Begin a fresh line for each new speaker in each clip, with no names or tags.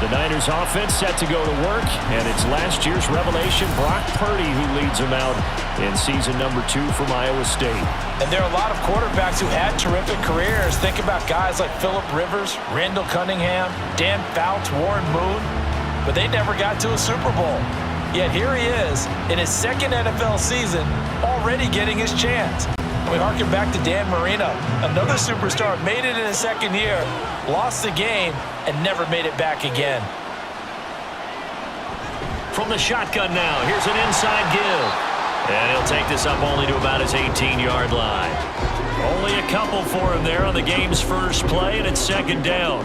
The Niners offense set to go to work, and it's last year's revelation, Brock Purdy, who leads them out in season number 2 from Iowa State.
And there are a lot of quarterbacks who had terrific careers. Think about guys like Phillip Rivers, Randall Cunningham, Dan Fouts, Warren Moon, but they never got to a Super Bowl. Yet here he is in his second NFL season, already getting his chance. We harken back to Dan Marino, another superstar, made it in his second year, lost the game, and never made it back again.
From the shotgun now, here's an inside give. And he'll take this up only to about his 18-yard line. Only a couple for him there on the game's first play, and it's second down.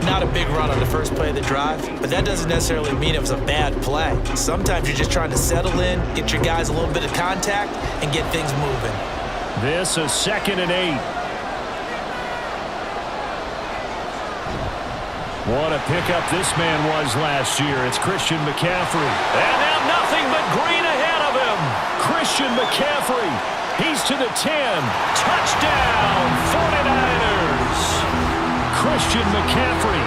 Not a big run on the first play of the drive, but that doesn't necessarily mean it was a bad play. Sometimes you're just trying to settle in, get your guys a little bit of contact, and get things moving.
This is 2nd and 8. What a pickup this man was last year. It's Christian McCaffrey. And now nothing but green ahead of him. Christian McCaffrey. He's to the 10. Touchdown, 49ers. Christian McCaffrey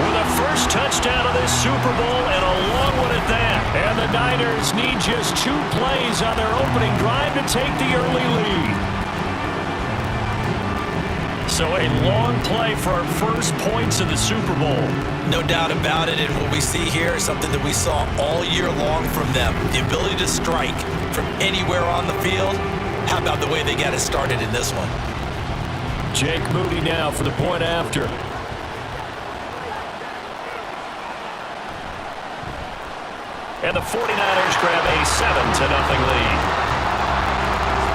with a first touchdown of this Super Bowl and a long one at that. And the Niners need just 2 plays on their opening drive to take the early lead. So a long play for our first points in the Super Bowl.
No doubt about it, and what we see here is something that we saw all year long from them. The ability to strike from anywhere on the field. How about the way they got it started in this one?
Jake Moody now for the point after. And the 49ers grab a 7-0 lead.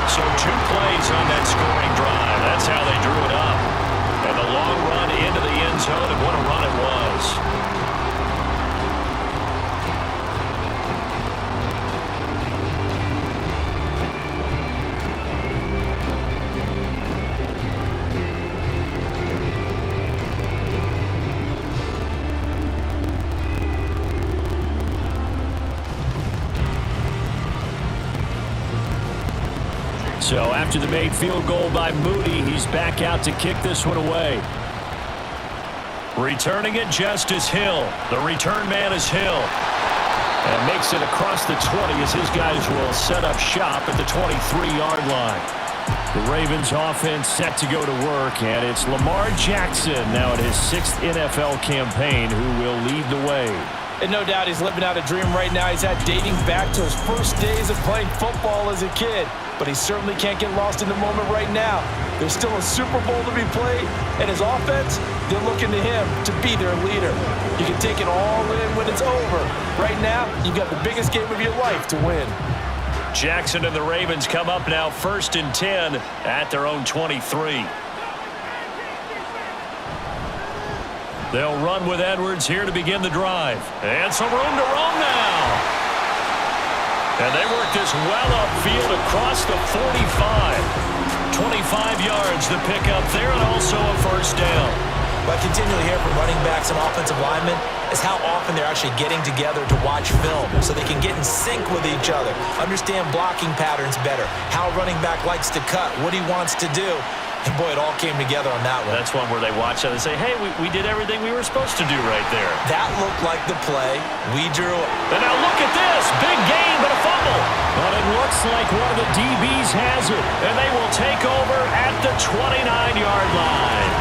So 2 plays on that scoring drive. That's how they drew it up. And the long run into the end zone, and what a run it was. So after the made field goal by Moody, he's back out to kick this one away. Returning it just as Hill. The return man is Hill. And makes it across the 20 as his guys will set up shop at the 23-yard line. The Ravens offense set to go to work, and it's Lamar Jackson now in his 6th NFL campaign who will lead the way.
And no doubt he's living out a dream right now. He's had dating back to his first days of playing football as a kid. But he certainly can't get lost in the moment right now. There's still a Super Bowl to be played, and his offense, they're looking to him to be their leader. You can take it all in when it's over. Right now, you've got the biggest game of your life to win.
Jackson and the Ravens come up now 1st and 10 at their own 23. They'll run with Edwards here to begin the drive. And some room to roam now. And they work this well upfield across the 45. 25 yards to pick up there, and also a first down.
What I continually hear from running backs and offensive linemen is how often they're actually getting together to watch film so they can get in sync with each other, understand blocking patterns better, how a running back likes to cut, what he wants to do. And boy, it all came together on that one.
That's one where they watch it and say, hey, we did everything we were supposed to do right there.
That looked like the play we drew.
And now look at this. Big gain, but a fumble. But it looks like one of the DBs has it. And they will take over at the 29-yard line.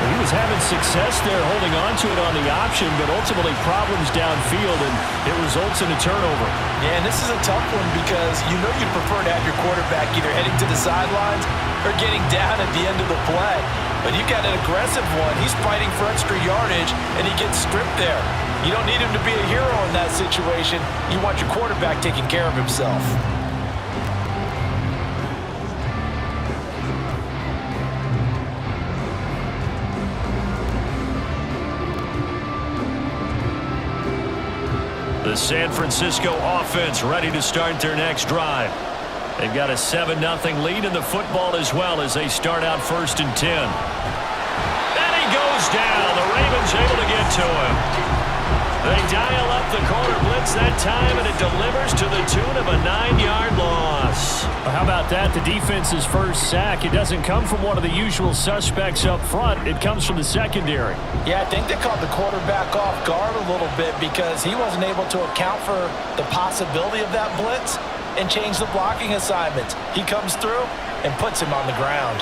He was having success there holding on to it on the option, but ultimately problems downfield, and it results in a turnover.
Yeah, and this is a tough one because you know you'd prefer to have your quarterback either heading to the sidelines or getting down at the end of the play. But you got an aggressive one. He's fighting for extra yardage, and he gets stripped there. You don't need him to be a hero in that situation. You want your quarterback taking care of himself.
The San Francisco offense ready to start their next drive. They've got a 7-0 lead in the football as well as they start out 1st and 10. And he goes down. The Ravens able to get to him. They dial up the corner blitz that time, and it delivers to the tune of a 9-yard loss. Well, how about that? The defense's first sack. It doesn't come from one of the usual suspects up front. It comes from the secondary.
Yeah, I think they caught the quarterback off guard a a little bit because he wasn't able to account for the possibility of that blitz and change the blocking assignments. He comes through and puts him on the ground.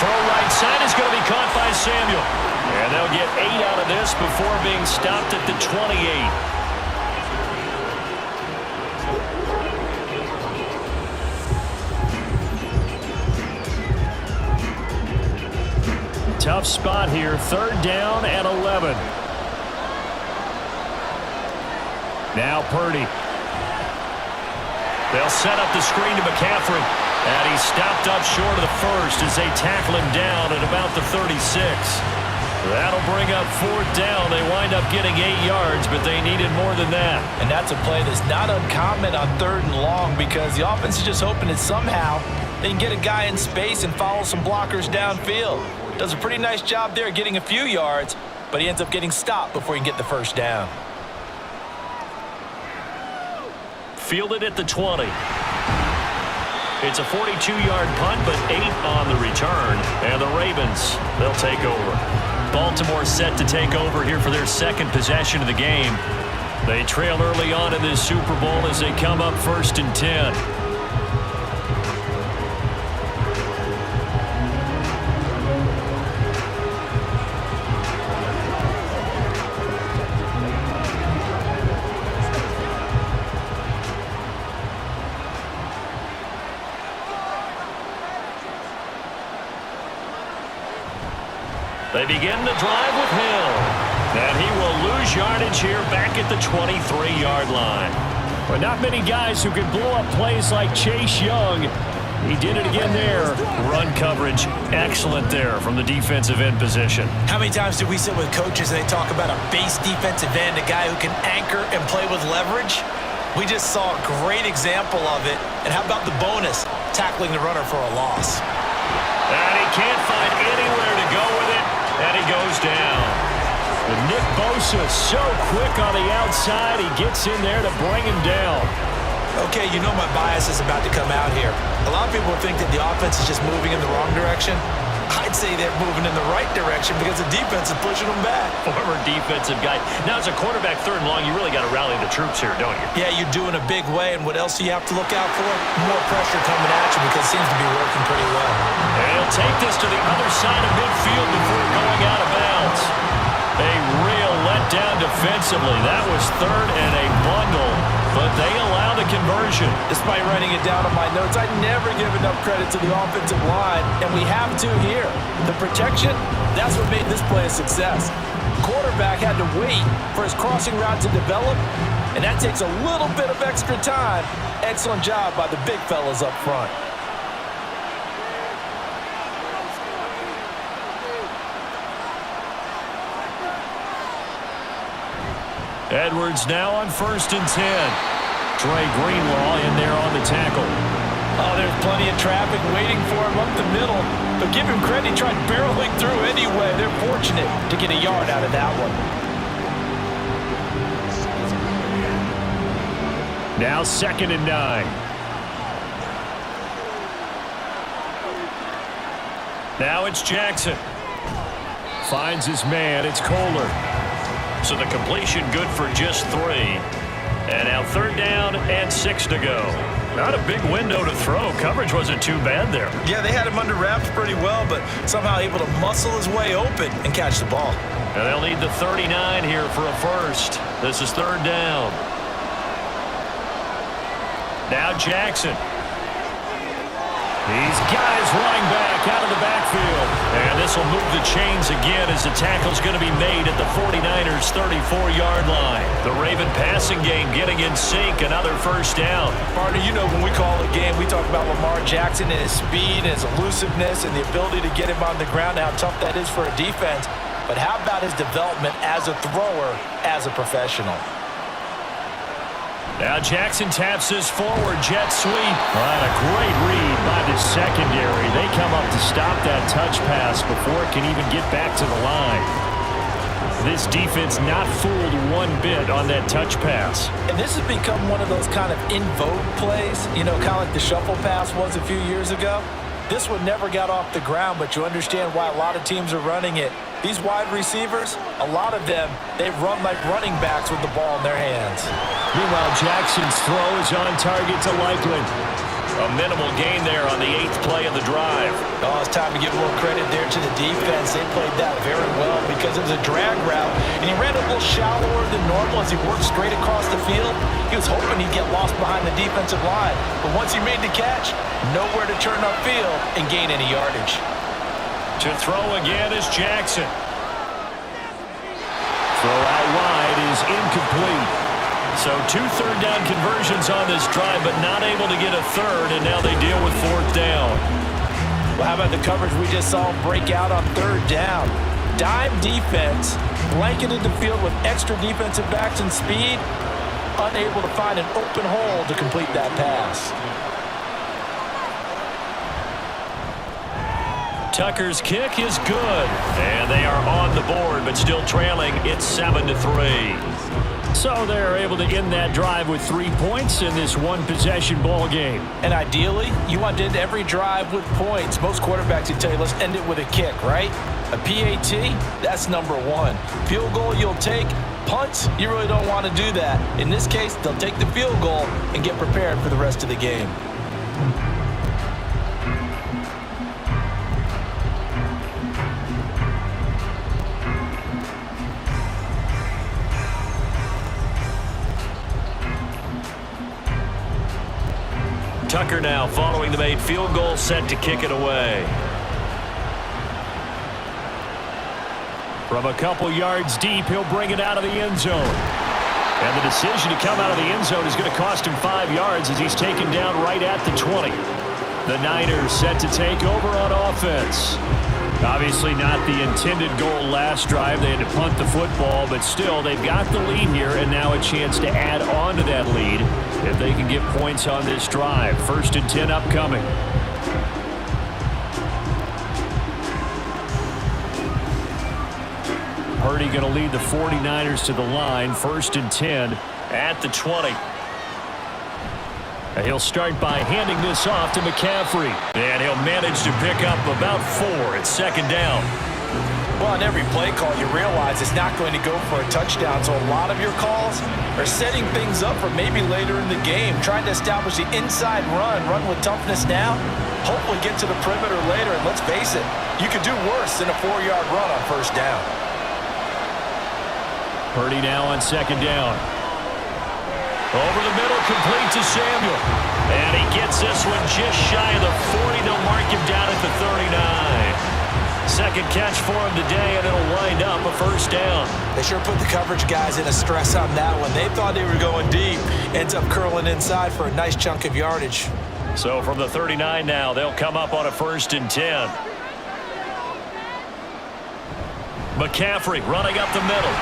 Throw right side is going to be caught by Samuel. And they'll get 8 out of this before being stopped at the 28. Tough spot here, 3rd down and 11. Now Purdy. They'll set up the screen to McCaffrey. And he's stopped up short of the first as they tackle him down at about the 36. That'll bring up 4th down. They wind up getting 8 yards, but they needed more than that.
And that's a play that's not uncommon on 3rd and long because the offense is just hoping that somehow they can get a guy in space and follow some blockers downfield. Does a pretty nice job there getting a few yards, but he ends up getting stopped before he can get the 1st down.
Fielded at the 20. It's a 42-yard punt, but 8 on the return. And the Ravens, they'll take over. Baltimore set to take over here for their 2nd possession of the game. They trail early on in this Super Bowl as they come up 1st and 10. They begin the drive with Hill. And he will lose yardage here back at the 23-yard line. But not many guys who can blow up plays like Chase Young. He did it again there. Run coverage, excellent there from the defensive end position.
How many times do we sit with coaches and they talk about a base defensive end, a guy who can anchor and play with leverage? We just saw a great example of it. And how about the bonus, tackling the runner for a loss?
And he can't find anywhere to go with it. And he goes down. And Nick Bosa so quick on the outside, he gets in there to bring him down.
Okay, you know my bias is about to come out here. A lot of people think that the offense is just moving in the wrong direction. I'd say they're moving in the right direction because the defense is pushing them back.
Former defensive guy. Now, as a quarterback 3rd and long, you really got to rally the troops here, don't you?
Yeah, you do in a big way. And what else do you have to look out for? More pressure coming at you because it seems to be working pretty well.
And he'll take this to the other side of midfield before going out of bounds. A real letdown defensively. That was 3rd and a bundle, but they allow the conversion.
Despite writing it down on my notes, I never give enough credit to the offensive line, and we have to here. The protection, that's what made this play a success. Quarterback had to wait for his crossing route to develop, and that takes a little bit of extra time. Excellent job by the big fellas up front.
Edwards now on 1st and 10. Trey Greenlaw in there on the tackle.
Oh, there's plenty of traffic waiting for him up the middle. But give him credit, he tried barreling through anyway. They're fortunate to get a yard out of that one.
Now 2nd and 9. Now it's Jackson. Finds his man. It's Kohler. So the completion good for just 3. And now 3rd down and 6 to go. Not a big window to throw. Coverage wasn't too bad there.
Yeah, they had him under wraps pretty well, but somehow able to muscle his way open and catch the ball.
And they'll need the 39 here for a 1st. This is 3rd down. Now Jackson. He's got his running back out of the backfield. And this will move the chains again as the tackle's going to be made at the 49ers' 34-yard line. The Raven passing game getting in sync. Another 1st down.
Partner, you know when we call a game, we talk about Lamar Jackson and his speed and his elusiveness and the ability to get him on the ground, how tough that is for a defense. But how about his development as a thrower, as a professional?
Now Jackson taps his forward jet sweep. And a great read by the secondary. They come up to stop that touch pass before it can even get back to the line. This defense not fooled one bit on that touch pass.
And this has become one of those kind of in vogue plays, you know, kind of like the shuffle pass was a few years ago. This one never got off the ground, but you understand why a lot of teams are running it. These wide receivers, a lot of them, they run like running backs with the ball in their hands.
Meanwhile, Jackson's throw is on target to Lakeland. A minimal gain there on the 8th play of the drive.
Oh, it's time to give a little credit there to the defense. They played that very well because it was a drag route, and he ran a little shallower than normal as he worked straight across the field. He was hoping he'd get lost behind the defensive line, but once he made the catch, nowhere to turn upfield and gain any yardage.
To throw again is Jackson. Throw out wide is incomplete. So 2 third-down conversions on this drive, but not able to get a third, and now they deal with 4th down.
Well, how about the coverage we just saw him break out on 3rd down? Dime defense, blanketed the field with extra defensive backs and speed, unable to find an open hole to complete that pass.
Tucker's kick is good, and they are on the board, but still trailing. It's 7-3. So they're able to end that drive with 3 points in this one-possession ball game.
And ideally, you want to end every drive with points. Most quarterbacks would tell you, let's end it with a kick, right? A PAT, that's number 1. Field goal you'll take. Punts, you really don't want to do that. In this case, they'll take the field goal and get prepared for the rest of the game.
Tucker now following the made field goal, set to kick it away. From a couple yards deep, he'll bring it out of the end zone. And the decision to come out of the end zone is going to cost him 5 yards as he's taken down right at the 20. The Niners set to take over on offense. Obviously not the intended goal last drive. They had to punt the football, but still they've got the lead here and now a chance to add on to that lead if they can get points on this drive. 1st and 10 upcoming. Purdy going to lead the 49ers to the line. 1st and 10 at the 20. He'll start by handing this off to McCaffrey. And he'll manage to pick up about 4 at 2nd down.
Well, on every play call, you realize it's not going to go for a touchdown. So a lot of your calls are setting things up for maybe later in the game, trying to establish the inside run with toughness now, hopefully get to the perimeter later. And let's face it, you could do worse than a 4-yard run on 1st down.
Purdy now on 2nd down. Over the middle, complete to Samuel. And he gets this one just shy of the 40. They'll mark him down at the 39. Second catch for him today, and it'll wind up a 1st down.
They sure put the coverage guys in a stress on that one. They thought they were going deep. Ends up curling inside for a nice chunk of yardage.
So from the 39 now, they'll come up on a 1st and 10. McCaffrey running up the middle.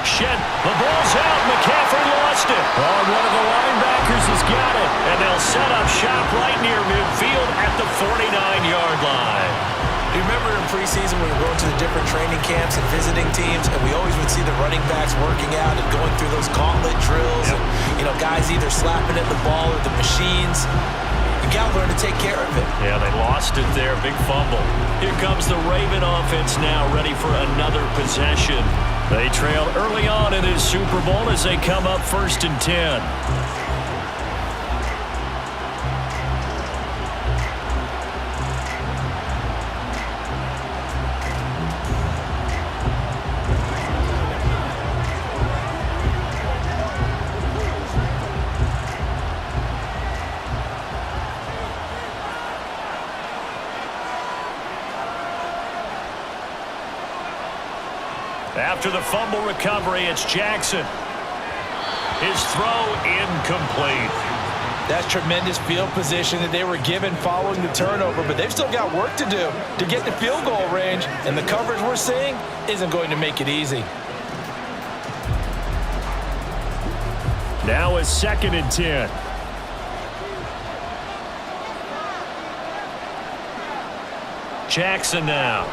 Shed. The ball's out. McCaffrey lost it. Oh, one of the linebackers has got it. And they'll set up shop right near midfield at the 49-yard line.
You remember in preseason when we were going to the different training camps and visiting teams, and we always would see the running backs working out and going through those gauntlet drills. Yep. And, guys either slapping at the ball or the machines. You got to learn to take care of it.
Yeah, they lost it there. Big fumble. Here comes the Raven offense now, ready for another possession. They trail early on in this Super Bowl as they come up 1st and 10. After the fumble recovery, it's Jackson. His throw incomplete.
That's tremendous field position that they were given following the turnover, but they've still got work to do to get to field goal range, and the coverage we're seeing isn't going to make it easy.
Now it's 2nd and 10. Jackson now.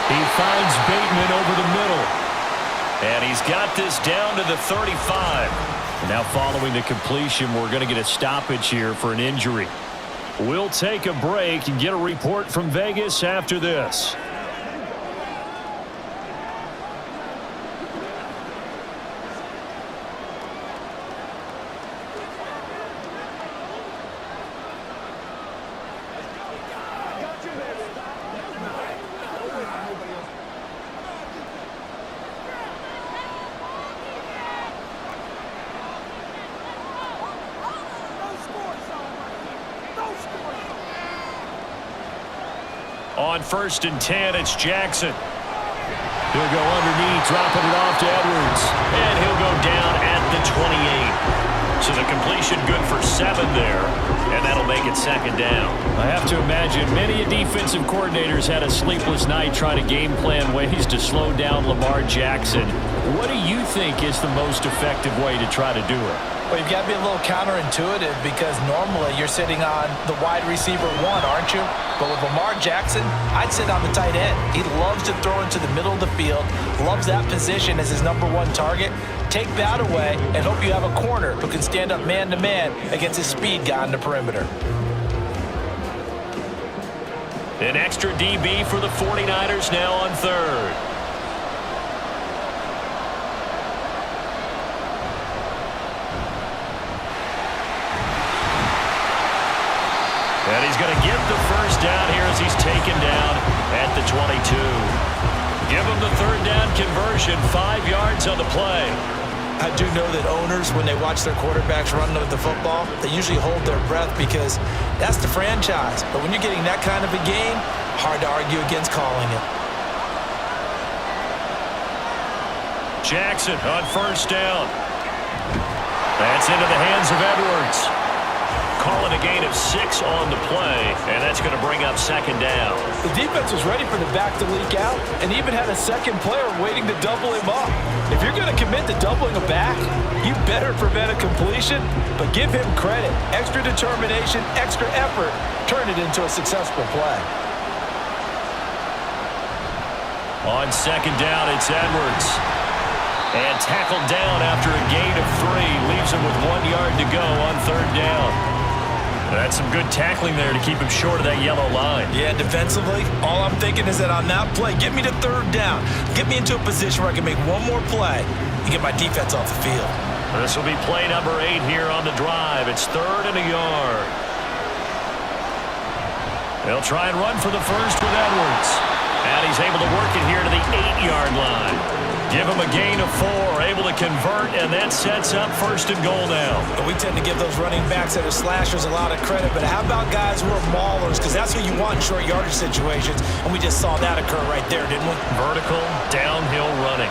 He finds Bateman over the middle. And he's got this down to the 35. Now following the completion, we're going to get a stoppage here for an injury. We'll take a break and get a report from Vegas after this. On 1st and 10, it's Jackson. He'll go underneath, dropping it off to Edwards. And he'll go down at the 28. So the completion good for 7 there. And that'll make it 2nd down. I have to imagine many defensive coordinators had a sleepless night trying to game plan ways to slow down Lamar Jackson. What do you think is the most effective way to try to do it?
Well, you've got to be a little counterintuitive because normally you're sitting on the wide receiver 1, aren't you? But with Lamar Jackson, I'd sit on the tight end. He loves to throw into the middle of the field, loves that position as his #1 target. Take that away and hope you have a corner who can stand up man-to-man against his speed guy on the perimeter.
An extra DB for the 49ers now on 3rd. And he's going to get the 1st down here as he's taken down at the 22. Give him the 3rd down conversion, 5 yards on the play.
I do know that owners, when they watch their quarterbacks run with the football, they usually hold their breath because that's the franchise. But when you're getting that kind of a game, hard to argue against calling it.
Jackson on 1st down. That's into the hands of Edwards. Calling a gain of 6 on the play, and that's going to bring up 2nd down.
The defense was ready for the back to leak out and even had a second player waiting to double him up. If you're going to commit to doubling a back, you better prevent a completion, but give him credit. Extra determination, extra effort, turn it into a successful play.
On 2nd down, it's Edwards. And tackled down after a gain of 3. Leaves him with 1 yard to go on 3rd down. That's some good tackling there to keep him short of that yellow line.
Yeah, defensively, all I'm thinking is that on that play, get me to 3rd down. Get me into a position where I can make one more play and get my defense off the field.
This will be play number 8 here on the drive. It's 3rd and a yard. They'll try and run for the 1st with Edwards. And he's able to work it here to the 8-yard line. Give him a gain of 4, able to convert, and that sets up 1st and goal now.
We tend to give those running backs that are slashers a lot of credit, but how about guys who are maulers? Because that's what you want in short yardage situations, and we just saw that occur right there, didn't we?
Vertical, downhill running.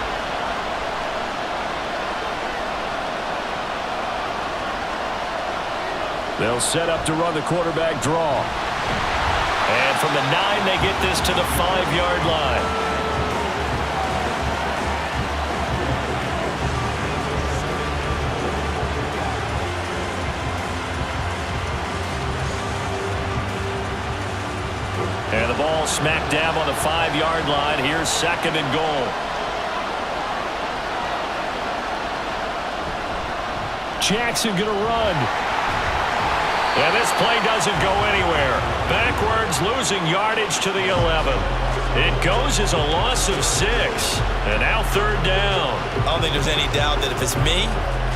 They'll set up to run the quarterback draw. And from the 9, they get this to the 5-yard line. And the ball smack dab on the 5-yard line. Here's 2nd and goal. Jackson going to run. And this play doesn't go anywhere. Backwards, losing yardage to the 11. It goes as a loss of 6. And now 3rd down.
I don't think there's any doubt that if it's me,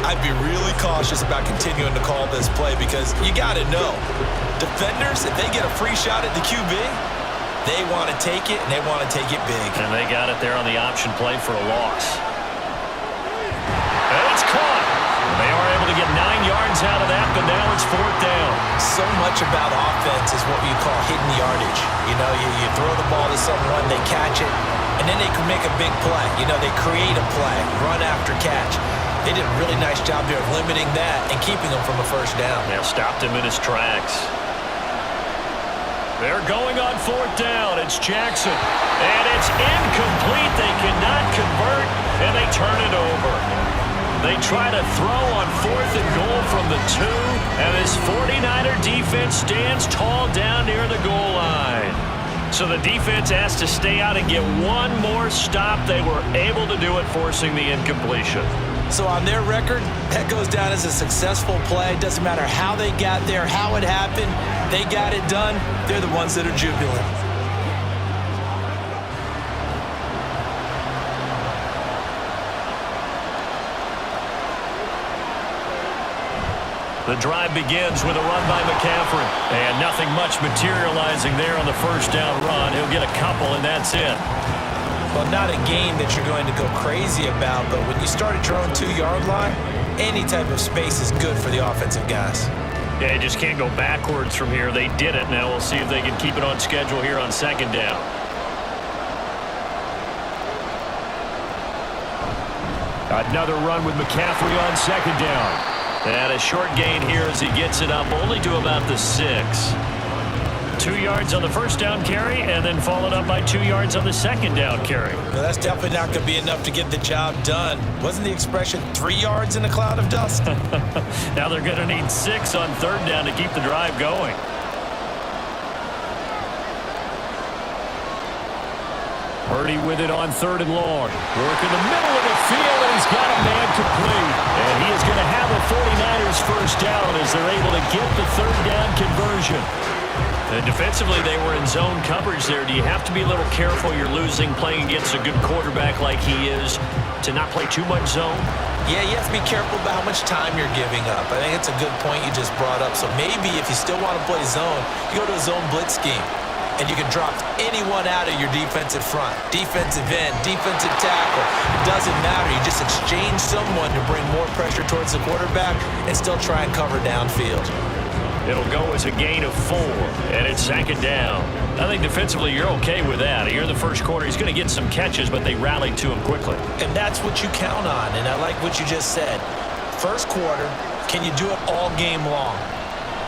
I'd be really cautious about continuing to call this play because you got to know, defenders, if they get a free shot at the QB, they want to take it, and they want to take it big.
And they got it there on the option play for a loss. And it's caught. They are able to get 9 yards out of that, but now it's 4th down.
So much about offense is what we call hidden yardage. You know, you throw the ball to someone, they catch it, and then they can make a big play. You know, they create a play, run after catch. They did a really nice job there of limiting that and keeping him from a 1st down.
Now stopped him in his tracks. They're going on 4th down. It's Jackson. And it's incomplete. They cannot convert, and they turn it over. They try to throw on 4th and goal from the 2, and this 49er defense stands tall down near the goal line. So the defense has to stay out and get one more stop. They were able to do it, forcing the incompletion.
So on their record, that goes down as a successful play. Doesn't matter how they got there, how it happened. They got it done. They're the ones that are jubilant.
The drive begins with a run by McCaffrey. And nothing much materializing there on the first down run. He'll get a couple, and that's it.
Well, not a game that you're going to go crazy about, but when you start at your own 2-yard line, any type of space is good for the offensive guys.
Yeah, you just can't go backwards from here. They did it. Now we'll see if they can keep it on schedule here on second down. Another run with McCaffrey on second down. And a short gain here as he gets it up only to about the 6. 2 yards on the first down carry, and then followed up by 2 yards on the second down carry.
Well, that's definitely not going to be enough to get the job done. Wasn't the expression 3 yards in a cloud of dust?
Now they're going to need 6 on third down to keep the drive going. Purdy with it on third and long. Work in the middle of the field, and he's got a man complete. And he is going to have a 49ers first down as they're able to get the third down conversion. And defensively, they were in zone coverage there. Do you have to be a little careful? You're losing playing against a good quarterback like he is to not play too much zone?
Yeah, you have to be careful about how much time you're giving up. I think it's a good point you just brought up. So maybe if you still want to play zone, you go to a zone blitz scheme. And you can drop anyone out of your defensive front. Defensive end, defensive tackle. It doesn't matter. You just exchange someone to bring more pressure towards the quarterback and still try and cover downfield.
It'll go as a gain of 4, and it's second down. I think defensively you're okay with that. Here in the first quarter, he's going to get some catches, but they rallied to him quickly.
And that's what you count on, and I like what you just said. First quarter, can you do it all game long?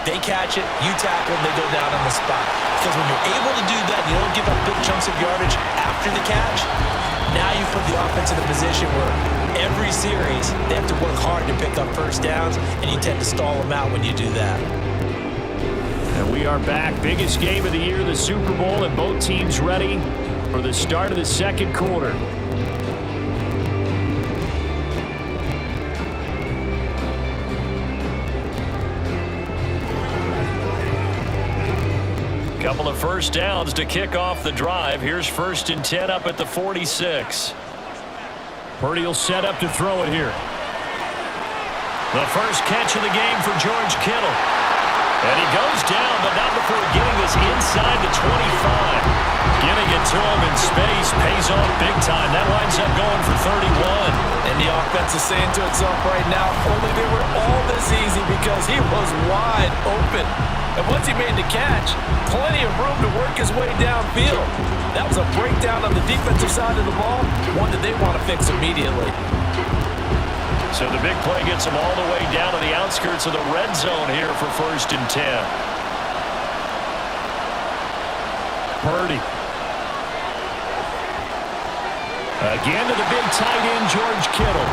They catch it, you tackle, and they go down on the spot. Because when you're able to do that, you don't give up big chunks of yardage after the catch, now you put the offense in a position where every series, they have to work hard to pick up first downs, and you tend to stall them out when you do that.
And we are back. Biggest game of the year, the Super Bowl, and both teams ready for the start of the second quarter. Couple of first downs to kick off the drive. Here's 1st and 10 up at the 46. Purdy will set up to throw it here. The first catch of the game for George Kittle. And he goes down, but not before getting this inside the 25. Getting it to him in space pays off big time. That winds up going for 31.
And the offense is saying to itself right now, only they were all this easy because he was wide open. And once he made the catch, plenty of room to work his way downfield. That was a breakdown on the defensive side of the ball, one that they want to fix immediately.
So the big play gets him all the way down to the outskirts of the red zone here for 1st and 10. Purdy. Again to the big tight end, George Kittle.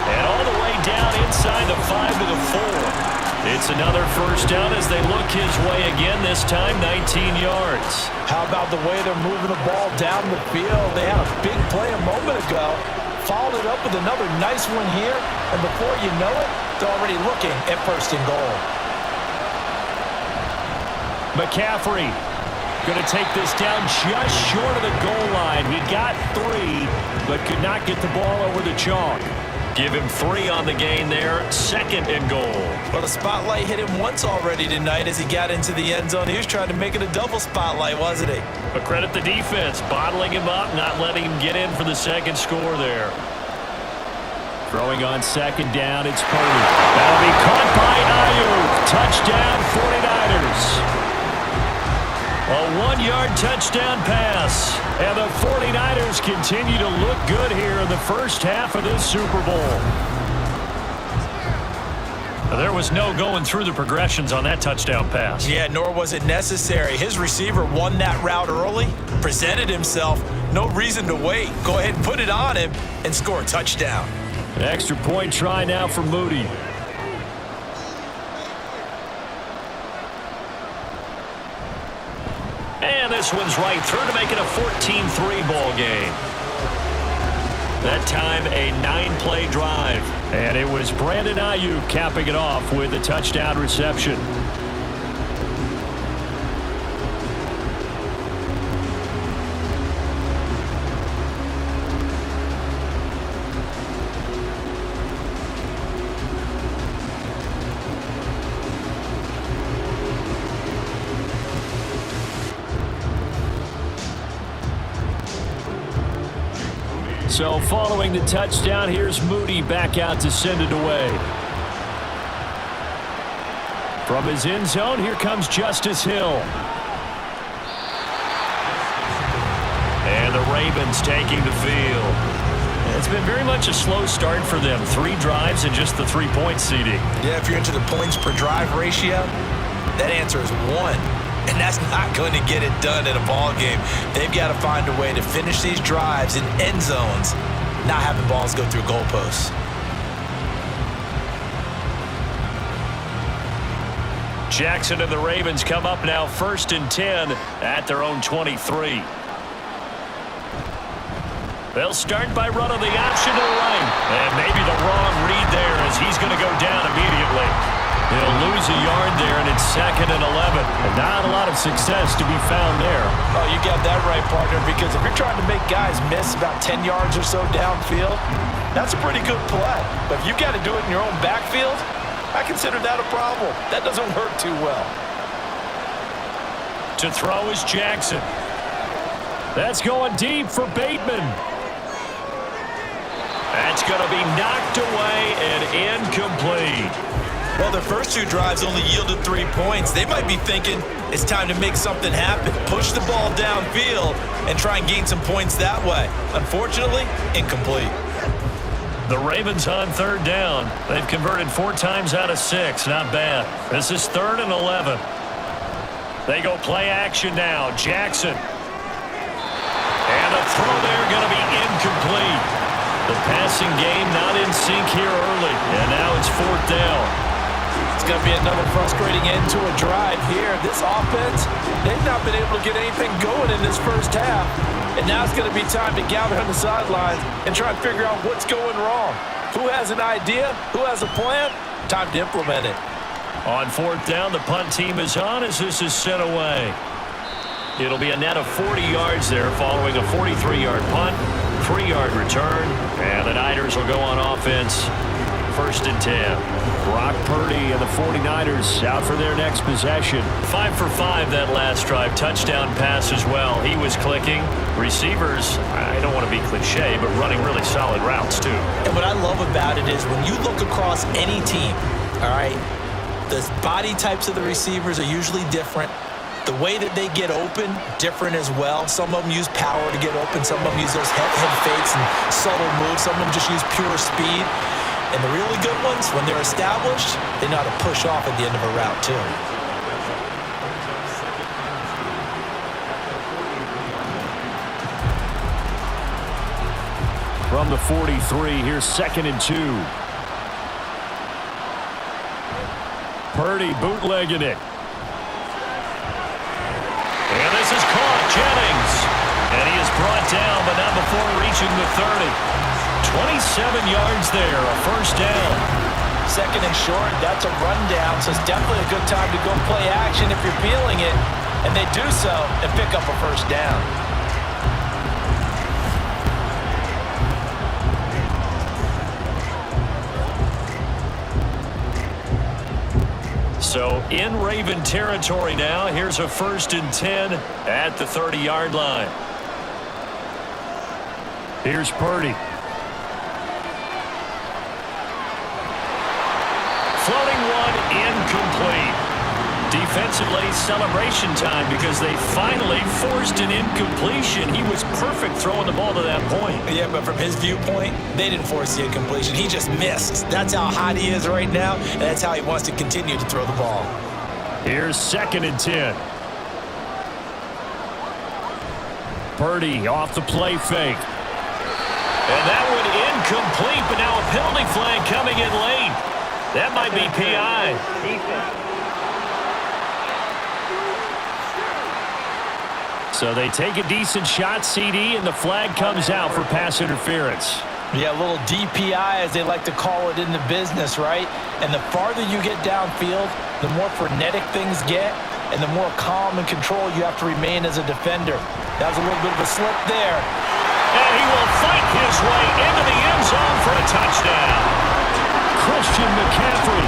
And all the way down inside the 5 to the 4. It's another first down as they look his way again, this time 19 yards.
How about the way they're moving the ball down the field? They had a big play a moment ago. Followed it up with another nice one here, and before you know it, they're already looking at 1st and goal.
McCaffrey going to take this down just short of the goal line. He got 3, but could not get the ball over the chalk. Give him 3 on the gain there, 2nd and goal.
Well, the spotlight hit him once already tonight as he got into the end zone. He was trying to make it a double spotlight, wasn't he?
But credit the defense, bottling him up, not letting him get in for the second score there. Throwing on second down, it's Purdy. That'll be caught by Ayuk. Touchdown, 49ers. A 1-yard touchdown pass. And the 49ers continue to look good here in the first half of this Super Bowl. There was no going through the progressions on that touchdown pass.
Yeah, nor was it necessary. His receiver won that route early, presented himself. No reason to wait. Go ahead and put it on him and score a touchdown.
An extra point try now for Moody. And this one's right through to make it a 14-3 ball game. That time a 9-play drive. And it was Brandon Ayuk capping it off with a touchdown reception. So following the touchdown, here's Moody back out to send it away. From his end zone, here comes Justice Hill. And the Ravens taking the field. It's been very much a slow start for them. 3 drives and just the 3-point seeding.
Yeah, if you're into the points per drive ratio, that answer is 1. And that's not going to get it done in a ball game. They've got to find a way to finish these drives in end zones, not having balls go through goalposts.
Jackson and the Ravens come up now 1st and 10 at their own 23. They'll start by running the option to the right. And maybe the wrong read there as he's going to go down immediately. He'll lose a yard there, and it's 2nd and 11. And not a lot of success to be found there.
Oh, you got that right, partner, because if you're trying to make guys miss about 10 yards or so downfield, that's a pretty good play. But if you got to do it in your own backfield, I consider that a problem. That doesn't work too well.
To throw is Jackson. That's going deep for Bateman. That's going to be knocked away and incomplete.
Well, their first 2 drives only yielded 3 points. They might be thinking it's time to make something happen. Push the ball downfield and try and gain some points that way. Unfortunately, incomplete.
The Ravens on 3rd down. They've converted 4 times out of 6. Not bad. This is 3rd and 11. They go play action now. Jackson. And the throw there going to be incomplete. The passing game not in sync here early. And now it's 4th down.
It's going to be another frustrating end to a drive here. This offense, they've not been able to get anything going in this first half. And now it's going to be time to gather on the sidelines and try and figure out what's going wrong. Who has an idea? Who has a plan? Time to implement it.
On 4th down, the punt team is on as this is sent away. It'll be a net of 40 yards there following a 43-yard punt, 3-yard return, and the Niners will go on offense. 1st and 10. Brock Purdy and the 49ers out for their next possession. 5 for 5 that last drive. Touchdown pass as well. He was clicking. Receivers, I don't want to be cliche, but running really solid routes too.
And what I love about it is when you look across any team, all right, the body types of the receivers are usually different. The way that they get open, different as well. Some of them use power to get open. Some of them use those head fakes and subtle moves. Some of them just use pure speed. And the really good ones, when they're established, they know how to push off at the end of a route, too.
From the 43, here's 2nd and 2. Purdy bootlegging it. And this is caught. Jennings. And he is brought down, but not before reaching the 30. 27 yards there, a 1st down.
2nd and short, that's a rundown, so it's definitely a good time to go play action if you're feeling it. And they do so and pick up a 1st down.
So in Raven territory now, here's a 1st and 10 at the 30-yard line. Here's Purdy. Floating one, incomplete. Defensively, celebration time because they finally forced an incompletion. He was perfect throwing the ball to that point.
Yeah, but from his viewpoint, they didn't force the incompletion. He just missed. That's how hot he is right now, and that's how he wants to continue to throw the ball.
Here's 2nd and 10. Purdy off the play fake. And that one incomplete, but now a penalty flag coming in late. That might be PI. So they take a decent shot, CD, and the flag comes out for pass interference.
Yeah, a little DPI, as they like to call it in the business, right? And the farther you get downfield, the more frenetic things get, and the more calm and control you have to remain as a defender. That was a little bit of a slip there.
And he will fight his way into the end zone for a touchdown. Christian McCaffrey,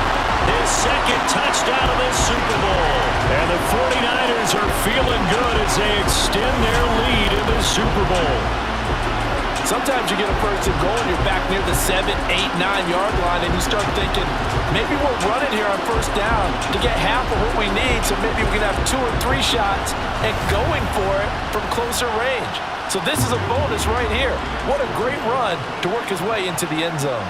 his second touchdown of this Super Bowl. And the 49ers are feeling good as they extend their lead in the Super Bowl.
Sometimes you get a first and goal and you're back near the 7, 8, 9-yard line and you start thinking, maybe we'll run it here on first down to get half of what we need, so maybe we can have 2 or 3 shots and going for it from closer range. So this is a bonus right here. What a great run to work his way into the end zone.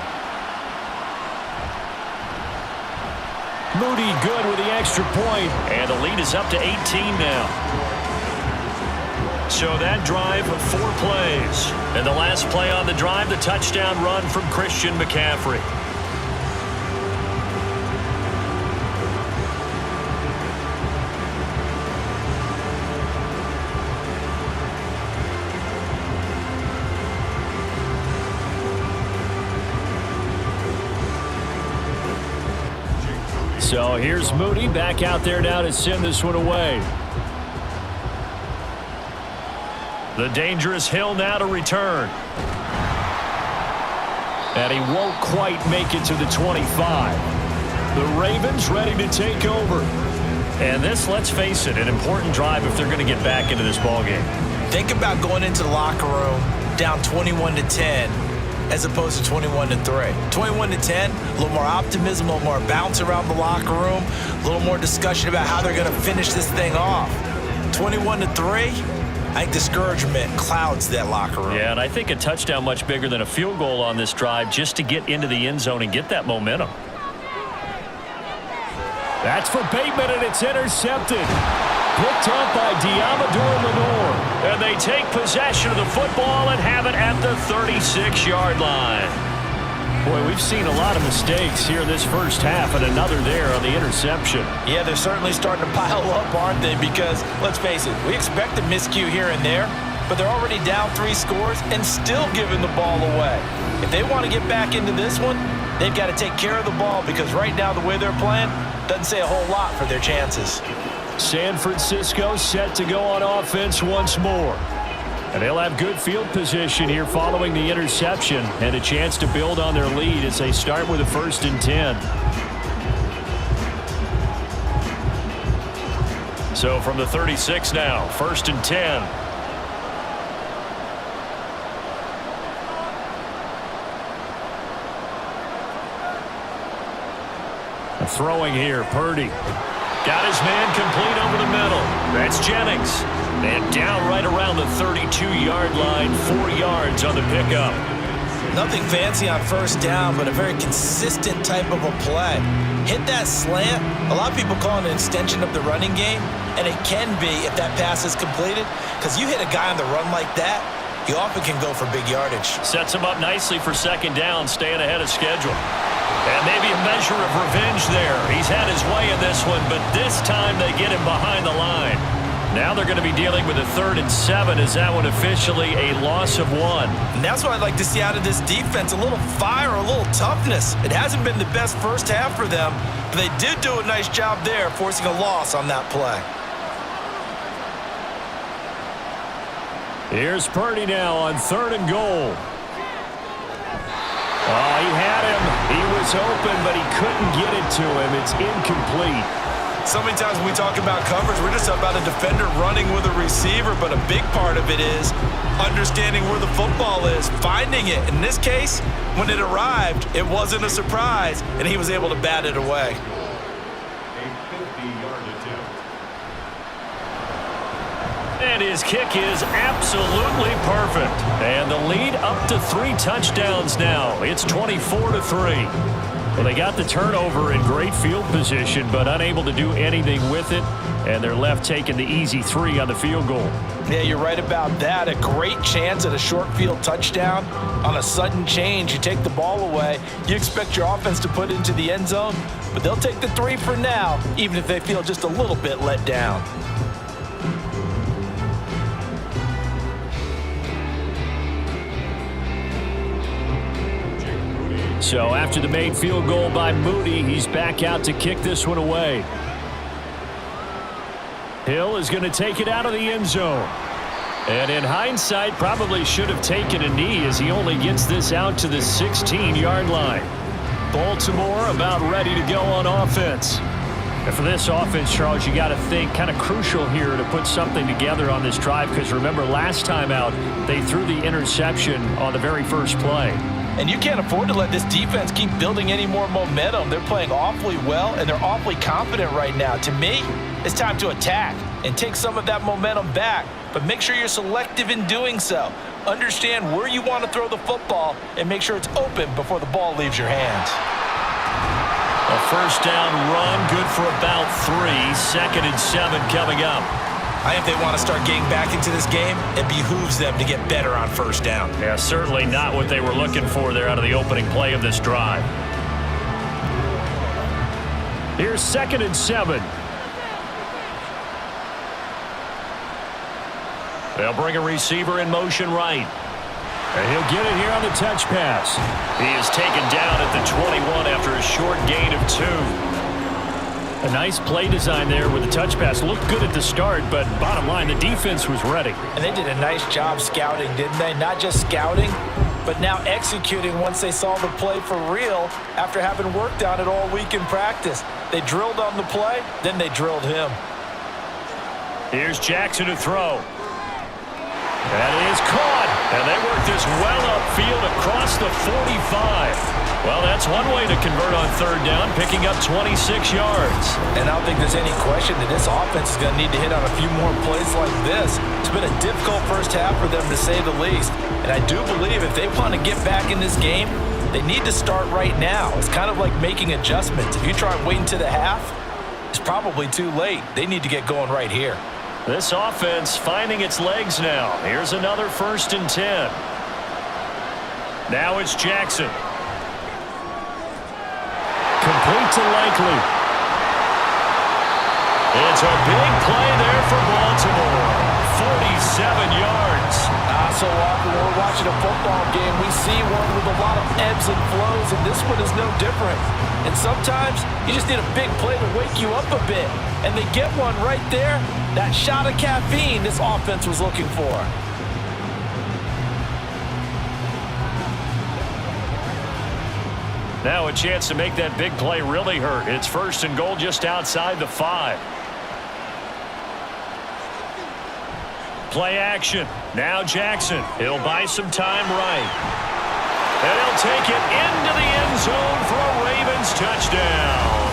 Moody good with the extra point, and the lead is up to 18 now. So that drive, 4 plays. And the last play on the drive, the touchdown run from Christian McCaffrey. So here's Moody back out there now to send this one away. The dangerous Hill now to return. And he won't quite make it to the 25. The Ravens ready to take over. And this, let's face it, an important drive if they're going to get back into this ballgame.
Think about going into the locker room down 21-10 as opposed to 21-3. 21-10, a little more optimism, a little more bounce around the locker room, a little more discussion about how they're going to finish this thing off. 21-3. I think discouragement clouds that locker room.
Yeah, and I think a touchdown much bigger than a field goal on this drive just to get into the end zone and get that momentum. That's for Bateman, and it's intercepted. Picked off by Diamador Lenore. And they take possession of the football and have it at the 36-yard line. Boy, we've seen a lot of mistakes here this first half, and another there on the interception.
Yeah, they're certainly starting to pile up, aren't they? Because, let's face it, we expect a miscue here and there, but they're already down 3 scores and still giving the ball away. If they want to get back into this one, they've got to take care of the ball, because right now the way they're playing doesn't say a whole lot for their chances.
San Francisco set to go on offense once more. And they'll have good field position here following the interception and a chance to build on their lead as they start with a 1st and 10. So from the 36 now, 1st and 10. Throwing here, Purdy. Got his man complete over the middle. That's Jennings. And down right around the 32-yard line, 4 yards on the pickup.
Nothing fancy on first down, but a very consistent type of a play. Hit that slant. A lot of people call it an extension of the running game, and it can be if that pass is completed, because you hit a guy on the run like that, you often can go for big yardage.
Sets him up nicely for 2nd down, staying ahead of schedule. And maybe a measure of revenge there. He's had his way in this one, but this time they get him behind the line. Now they're going to be dealing with a 3rd and 7. Is that one officially a loss of 1?
And that's what I'd like to see out of this defense, a little fire, a little toughness. It hasn't been the best first half for them, but they did do a nice job there, forcing a loss on that play.
Here's Purdy now on 3rd and goal. Oh, he had him. He was open, but he couldn't get it to him. It's incomplete.
So many times when we talk about coverage, we're just about a defender running with a receiver, but a big part of it is understanding where the football is, finding it. In this case, when it arrived, it wasn't a surprise, and he was able to bat it away.
And his kick is absolutely perfect. And the lead up to 3 touchdowns now. It's 24-3. Well, they got the turnover in great field position, but unable to do anything with it. And they're left taking the easy 3 on the field goal.
Yeah, you're right about that. A great chance at a short field touchdown. On a sudden change, you take the ball away. You expect your offense to put it into the end zone, but they'll take the 3 for now, even if they feel just a little bit let down.
So after the made field goal by Moody, he's back out to kick this one away. Hill is going to take it out of the end zone. And in hindsight, probably should have taken a knee as he only gets this out to the 16-yard line. Baltimore about ready to go on offense. And for this offense, Charles, you got to think kind of crucial here to put something together on this drive, because remember last time out they threw the interception on the very first play.
And you can't afford to let this defense keep building any more momentum. They're playing awfully well, and they're awfully confident right now. To me, it's time to attack and take some of that momentum back, but make sure you're selective in doing so. Understand where you want to throw the football and make sure it's open before the ball leaves your hands.
A first down run, good for about 3. 2nd and 7 coming up.
I think they want to start getting back into this game. It behooves them to get better on first down.
Yeah, certainly not what they were looking for there out of the opening play of this drive. Here's 2nd and 7. They'll bring a receiver in motion right. And he'll get it here on the touch pass. He is taken down at the 21 after a short gain of 2. A nice play design there with the touch pass. Looked good at the start, but bottom line, the defense was ready.
And they did a nice job scouting, didn't they? Not just scouting, but now executing once they saw the play for real after having worked on it all week in practice. They drilled on the play, then they drilled him.
Here's Jackson to throw. That is caught, and they work this well upfield across the 45. Well, that's one way to convert on third down, picking up 26 yards.
And I don't think there's any question that this offense is going to need to hit on a few more plays like this. It's been a difficult first half for them, to say the least. And I do believe if they want to get back in this game, they need to start right now. It's kind of like making adjustments. If you try waiting to the half, it's probably too late. They need to get going right here.
This offense finding its legs now. Here's another 1st and 10. Now it's Jackson. Complete to Likely. It's a big play there for Baltimore. 47 yards.
So often when we're watching a football game, we see one with a lot of ebbs and flows, and this one is no different. And sometimes you just need a big play to wake you up a bit. And they get one right there. That shot of caffeine this offense was looking for.
Now a chance to make that big play really hurt. It's 1st and goal just outside the 5. Play action. Now Jackson. He'll buy some time right. And he'll take it into the end zone for a Ravens touchdown.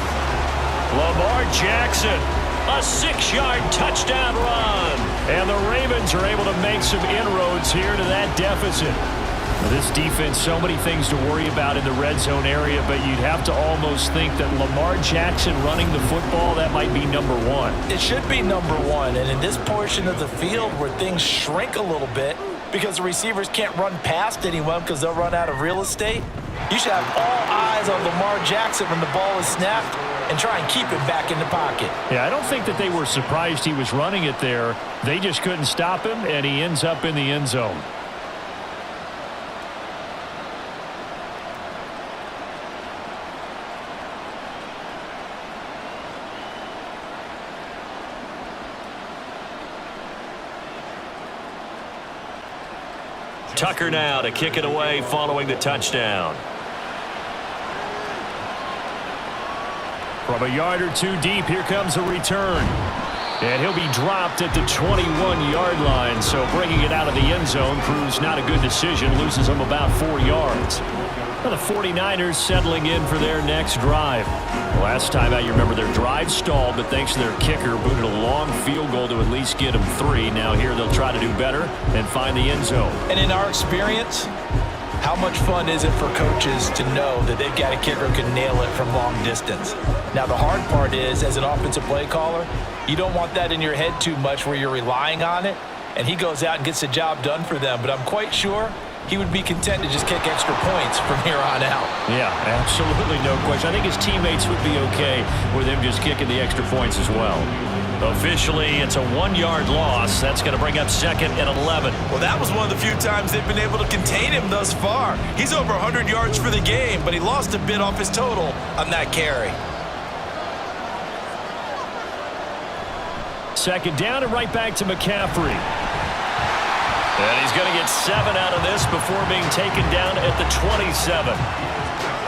Lamar Jackson, a 6-yard touchdown run. And the Ravens are able to make some inroads here to that deficit. This defense, so many things to worry about in the red zone area, but you'd have to almost think that Lamar Jackson running the football, that might be number 1.
It should be number 1, and in this portion of the field where things shrink a little bit because the receivers can't run past anyone because they'll run out of real estate, you should have all eyes on Lamar Jackson when the ball is snapped and try and keep him back in the pocket.
Yeah, I don't think that they were surprised he was running it there. They just couldn't stop him, and he ends up in the end zone. Tucker now to kick it away following the touchdown. From a yard or 2 deep, here comes a return. And he'll be dropped at the 21-yard line, so bringing it out of the end zone proves not a good decision, loses him about 4 yards. Now the 49ers settling in for their next drive. Last time out, you remember their drive stalled, but thanks to their kicker, booted a long field goal to at least get them 3. Now here they'll try to do better and find the end zone.
And in our experience, how much fun is it for coaches to know that they've got a kicker who can nail it from long distance? Now the hard part is, as an offensive play caller, you don't want that in your head too much where you're relying on it, and he goes out and gets the job done for them. But I'm quite sure he would be content to just kick extra points from here on out.
Yeah, absolutely no question. I think his teammates would be okay with him just kicking the extra points as well. Officially, it's a 1-yard loss. That's going to bring up 2nd and 11.
Well, that was one of the few times they've been able to contain him thus far. He's over 100 yards for the game, but he lost a bit off his total on that carry.
2nd down and right back to McCaffrey. And he's going to get 7 out of this before being taken down at the 27.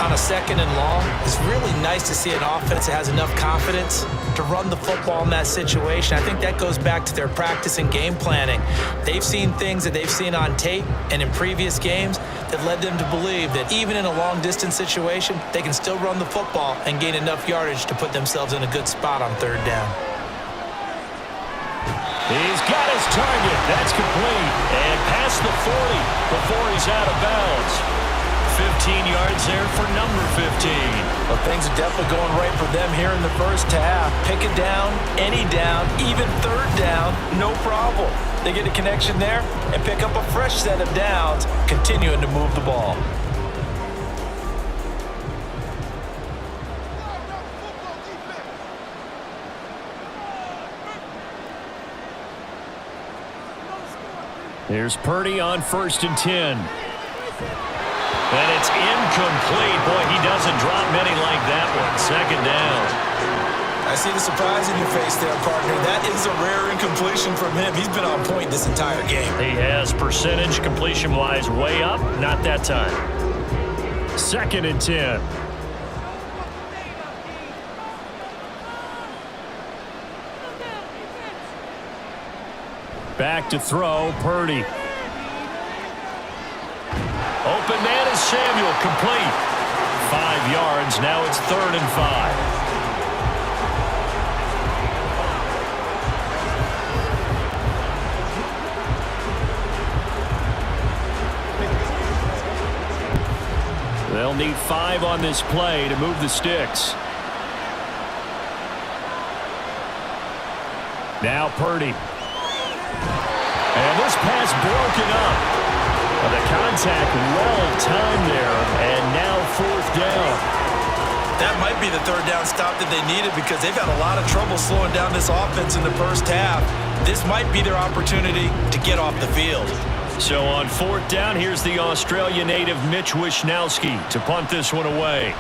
On a 2nd and long, it's really nice to see an offense that has enough confidence to run the football in that situation. I think that goes back to their practice and game planning. They've seen things that they've seen on tape and in previous games that led them to believe that even in a long-distance situation, they can still run the football and gain enough yardage to put themselves in a good spot on 3rd down.
He's got his target. That's complete. And past the 40 before he's out of bounds. 15 yards there for number 15.
Well, things are definitely going right for them here in the first half. Pick it down, any down, even 3rd down, no problem. They get a connection there and pick up a fresh set of downs, continuing to move the ball.
Here's Purdy on 1st and 10. And it's incomplete. Boy, he doesn't drop many like that one. 2nd down.
I see the surprise in your face there, partner. That is a rare incompletion from him. He's been on point this entire game.
He has percentage completion-wise way up. Not that time. 2nd and 10. Back to throw, Purdy. Open man is Samuel, complete. 5 yards, now it's 3rd and 5. They'll need 5 on this play to move the sticks. Now Purdy. And this pass broken up. The contact well-timed there, and now 4th down.
That might be the 3rd down stop that they needed because they've had a lot of trouble slowing down this offense in the first half. This might be their opportunity to get off the field.
So on 4th down, here's the Australia native Mitch Wishnowski to punt this one away.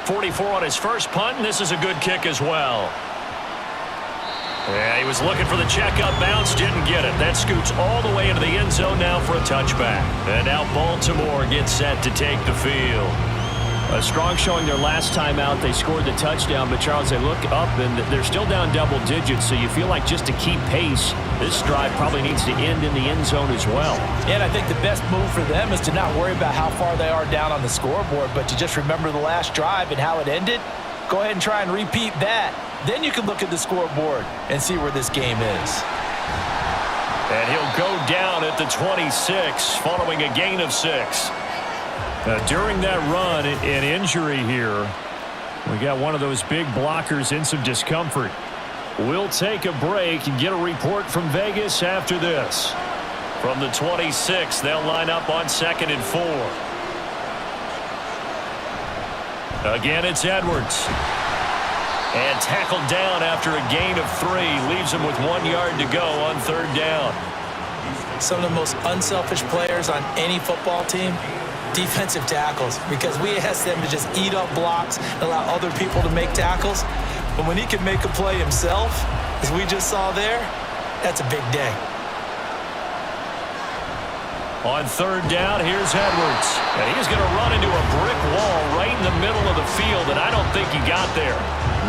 44 on his first punt, and this is a good kick as well. Yeah, he was looking for the check-up bounce, didn't get it. That scoots all the way into the end zone now for a touchback. And now Baltimore gets set to take the field. A strong showing their last time out. They scored the touchdown, but Charles, they look up and they're still down double digits, so you feel like just to keep pace, this drive probably needs to end in the end zone as well.
And I think the best move for them is to not worry about how far they are down on the scoreboard, but to just remember the last drive and how it ended. Go ahead and try and repeat that. Then you can look at the scoreboard and see where this game is.
And he'll go down at the 26 following a gain of 6. During that run, an injury here. We got one of those big blockers in some discomfort. We'll take a break and get a report from Vegas after this. From the 26, they'll line up on 2nd and 4. Again, it's Edwards. And tackled down after a gain of 3. Leaves him with 1 yard to go on 3rd down.
Some of the most unselfish players on any football team, defensive tackles, because we ask them to just eat up blocks and allow other people to make tackles. But when he can make a play himself, as we just saw there, that's a big day.
On 3rd down, here's Edwards. And he's going to run into a brick wall right in the middle of the field, and I don't think he got there.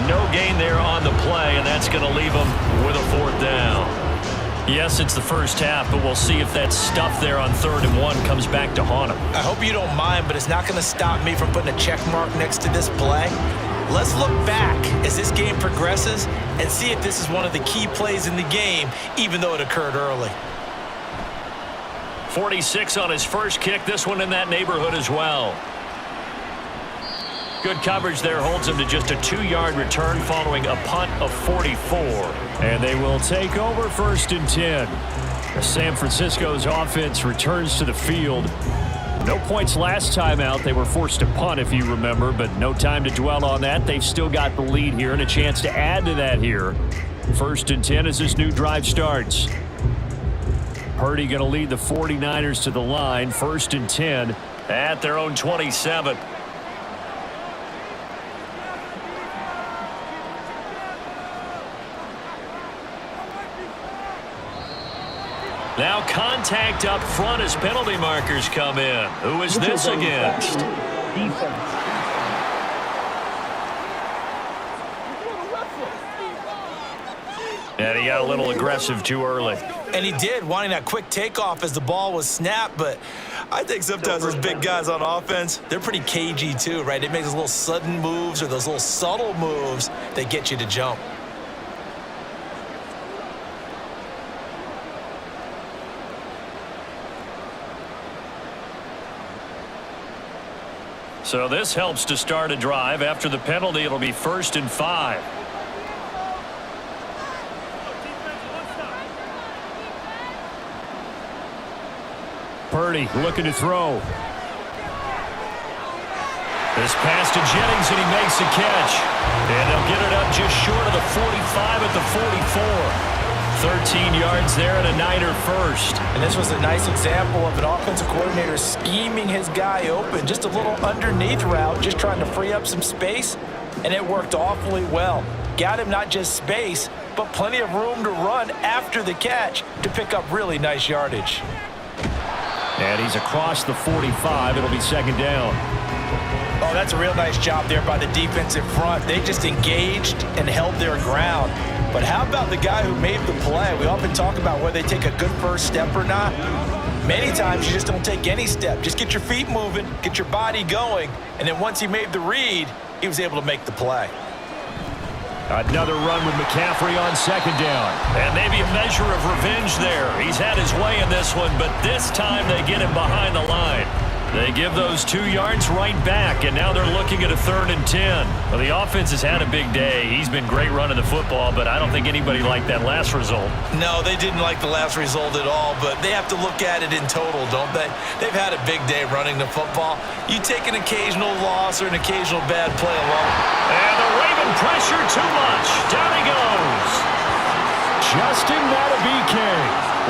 No gain there on the play, and that's going to leave him with a 4th down. Yes, it's the first half, but we'll see if that stuff there on 3rd and 1 comes back to haunt him.
I hope you don't mind, but it's not going to stop me from putting a check mark next to this play. Let's look back as this game progresses and see if this is one of the key plays in the game, even though it occurred early.
46 on his first kick. This one in that neighborhood as well. Good coverage there holds him to just a 2-yard return following a punt of 44. And they will take over 1st and 10. San Francisco's offense returns to the field. No points last time out. They were forced to punt, if you remember, but no time to dwell on that. They've still got the lead here and a chance to add to that here. 1st and 10 as this new drive starts. Purdy going to lead the 49ers to the line. 1st and 10 at their own 27. Now contact up front as penalty markers come in. Who is this against?
Defense.
And he got a little aggressive too early.
And he did, wanting that quick takeoff as the ball was snapped. But I think sometimes those big guys on offense, they're pretty cagey too, right? They make those little sudden moves or those little subtle moves that get you to jump.
So this helps to start a drive. After the penalty, it'll be 1st and 5. Purdy looking to throw. This pass to Jennings, and he makes the catch. And they'll get it up just short of the 45 at the 44. 13 yards there and a Niner first.
And this was a nice example of an offensive coordinator scheming his guy open. Just a little underneath route, just trying to free up some space, and it worked awfully well. Got him not just space, but plenty of room to run after the catch to pick up really nice yardage.
And he's across the 45. It'll be 2nd down.
Oh, that's a real nice job there by the defensive front. They just engaged and held their ground. But how about the guy who made the play? We often talk about whether they take a good first step or not. Many times you just don't take any step. Just get your feet moving, get your body going, and then once he made the read, he was able to make the play.
Another run with McCaffrey on 2nd down. And maybe a measure of revenge there. He's had his way in this one, but this time they get him behind the line. They give those 2 yards right back, and now they're looking at a 3rd and 10. Well, the offense has had a big day. He's been great running the football, but I don't think anybody liked that last result.
No, they didn't like the last result at all, but they have to look at it in total, don't they? They've had a big day running the football. You take an occasional loss or an occasional bad play alone.
And the Raven pressure too much. Down he goes. Justin Madubuike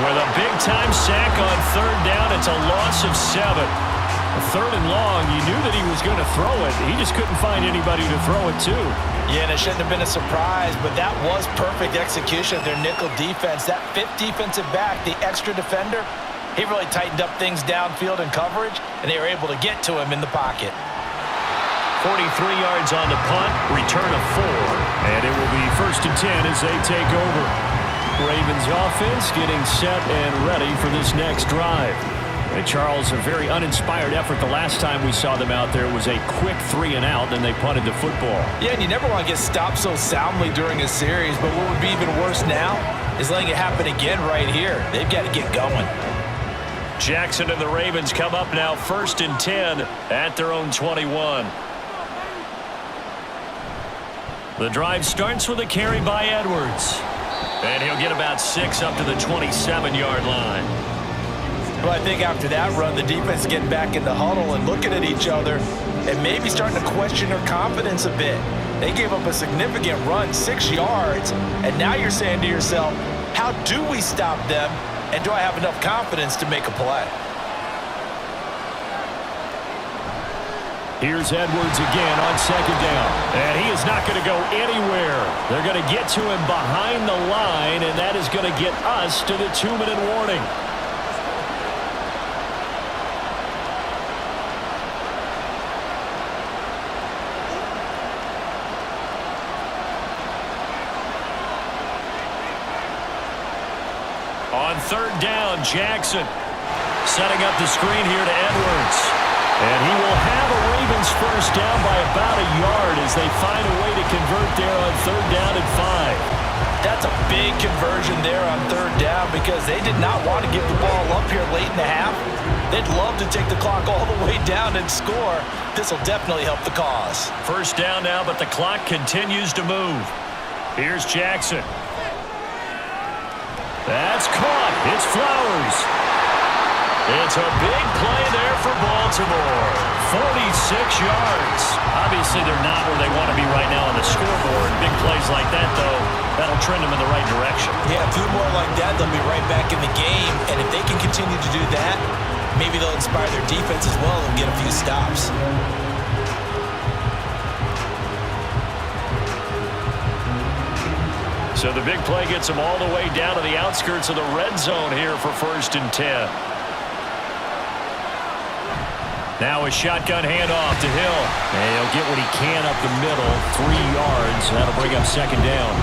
with a big-time sack on 3rd down. It's a loss of 7. 3rd and long, you knew that he was going to throw it. He just couldn't find anybody to throw it to.
Yeah, and it shouldn't have been a surprise, but that was perfect execution of their nickel defense. That 5th defensive back, the extra defender, he really tightened up things downfield in coverage, and they were able to get to him in the pocket.
43 yards on the punt, return of 4. And it will be 1st and 10 as they take over. Ravens offense getting set and ready for this next drive. And Charles, a very uninspired effort. The last time we saw them out there was a quick 3 and out, then they punted the football.
Yeah, and you never want to get stopped so soundly during a series, but what would be even worse now is letting it happen again right here. They've got to get going.
Jackson and the Ravens come up now 1st and 10 at their own 21. The drive starts with a carry by Edwards. And he'll get about 6 up to the 27-yard line.
Well, I think after that run, the defense is getting back in the huddle and looking at each other and maybe starting to question their confidence a bit. They gave up a significant run, 6 yards, and now you're saying to yourself, how do we stop them, and do I have enough confidence to make a play?
Here's Edwards again on 2nd down. And he is not going to go anywhere. They're going to get to him behind the line, and that is going to get us to the 2-minute warning. On 3rd down, Jackson setting up the screen here to Edwards. And he will have a Ravens first down by about a yard as they find a way to convert there on 3rd down and 5.
That's a big conversion there on 3rd down because they did not want to give the ball up here late in the half. They'd love to take the clock all the way down and score. This will definitely help the cause.
First down now, but the clock continues to move. Here's Jackson. That's caught. It's Flowers. It's a big play there for Baltimore. 46 yards. Obviously, they're not where they want to be right now on the scoreboard. Big plays like that, though, that'll trend them in the right direction.
Yeah, a few more like that, they'll be right back in the game. And if they can continue to do that, maybe they'll inspire their defense as well and get a few stops.
So the big play gets them all the way down to the outskirts of the red zone here for 1st and 10. Now a shotgun handoff to Hill. And he'll get what he can up the middle, 3 yards. That'll bring up 2nd down.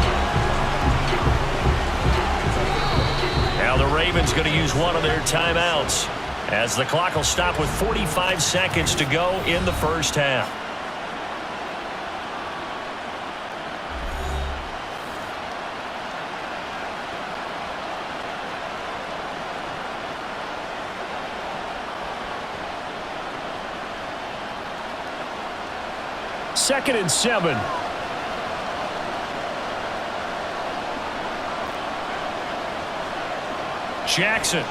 Now the Ravens going to use one of their timeouts, as the clock will stop with 45 seconds to go in the first half. Second and 7. Jackson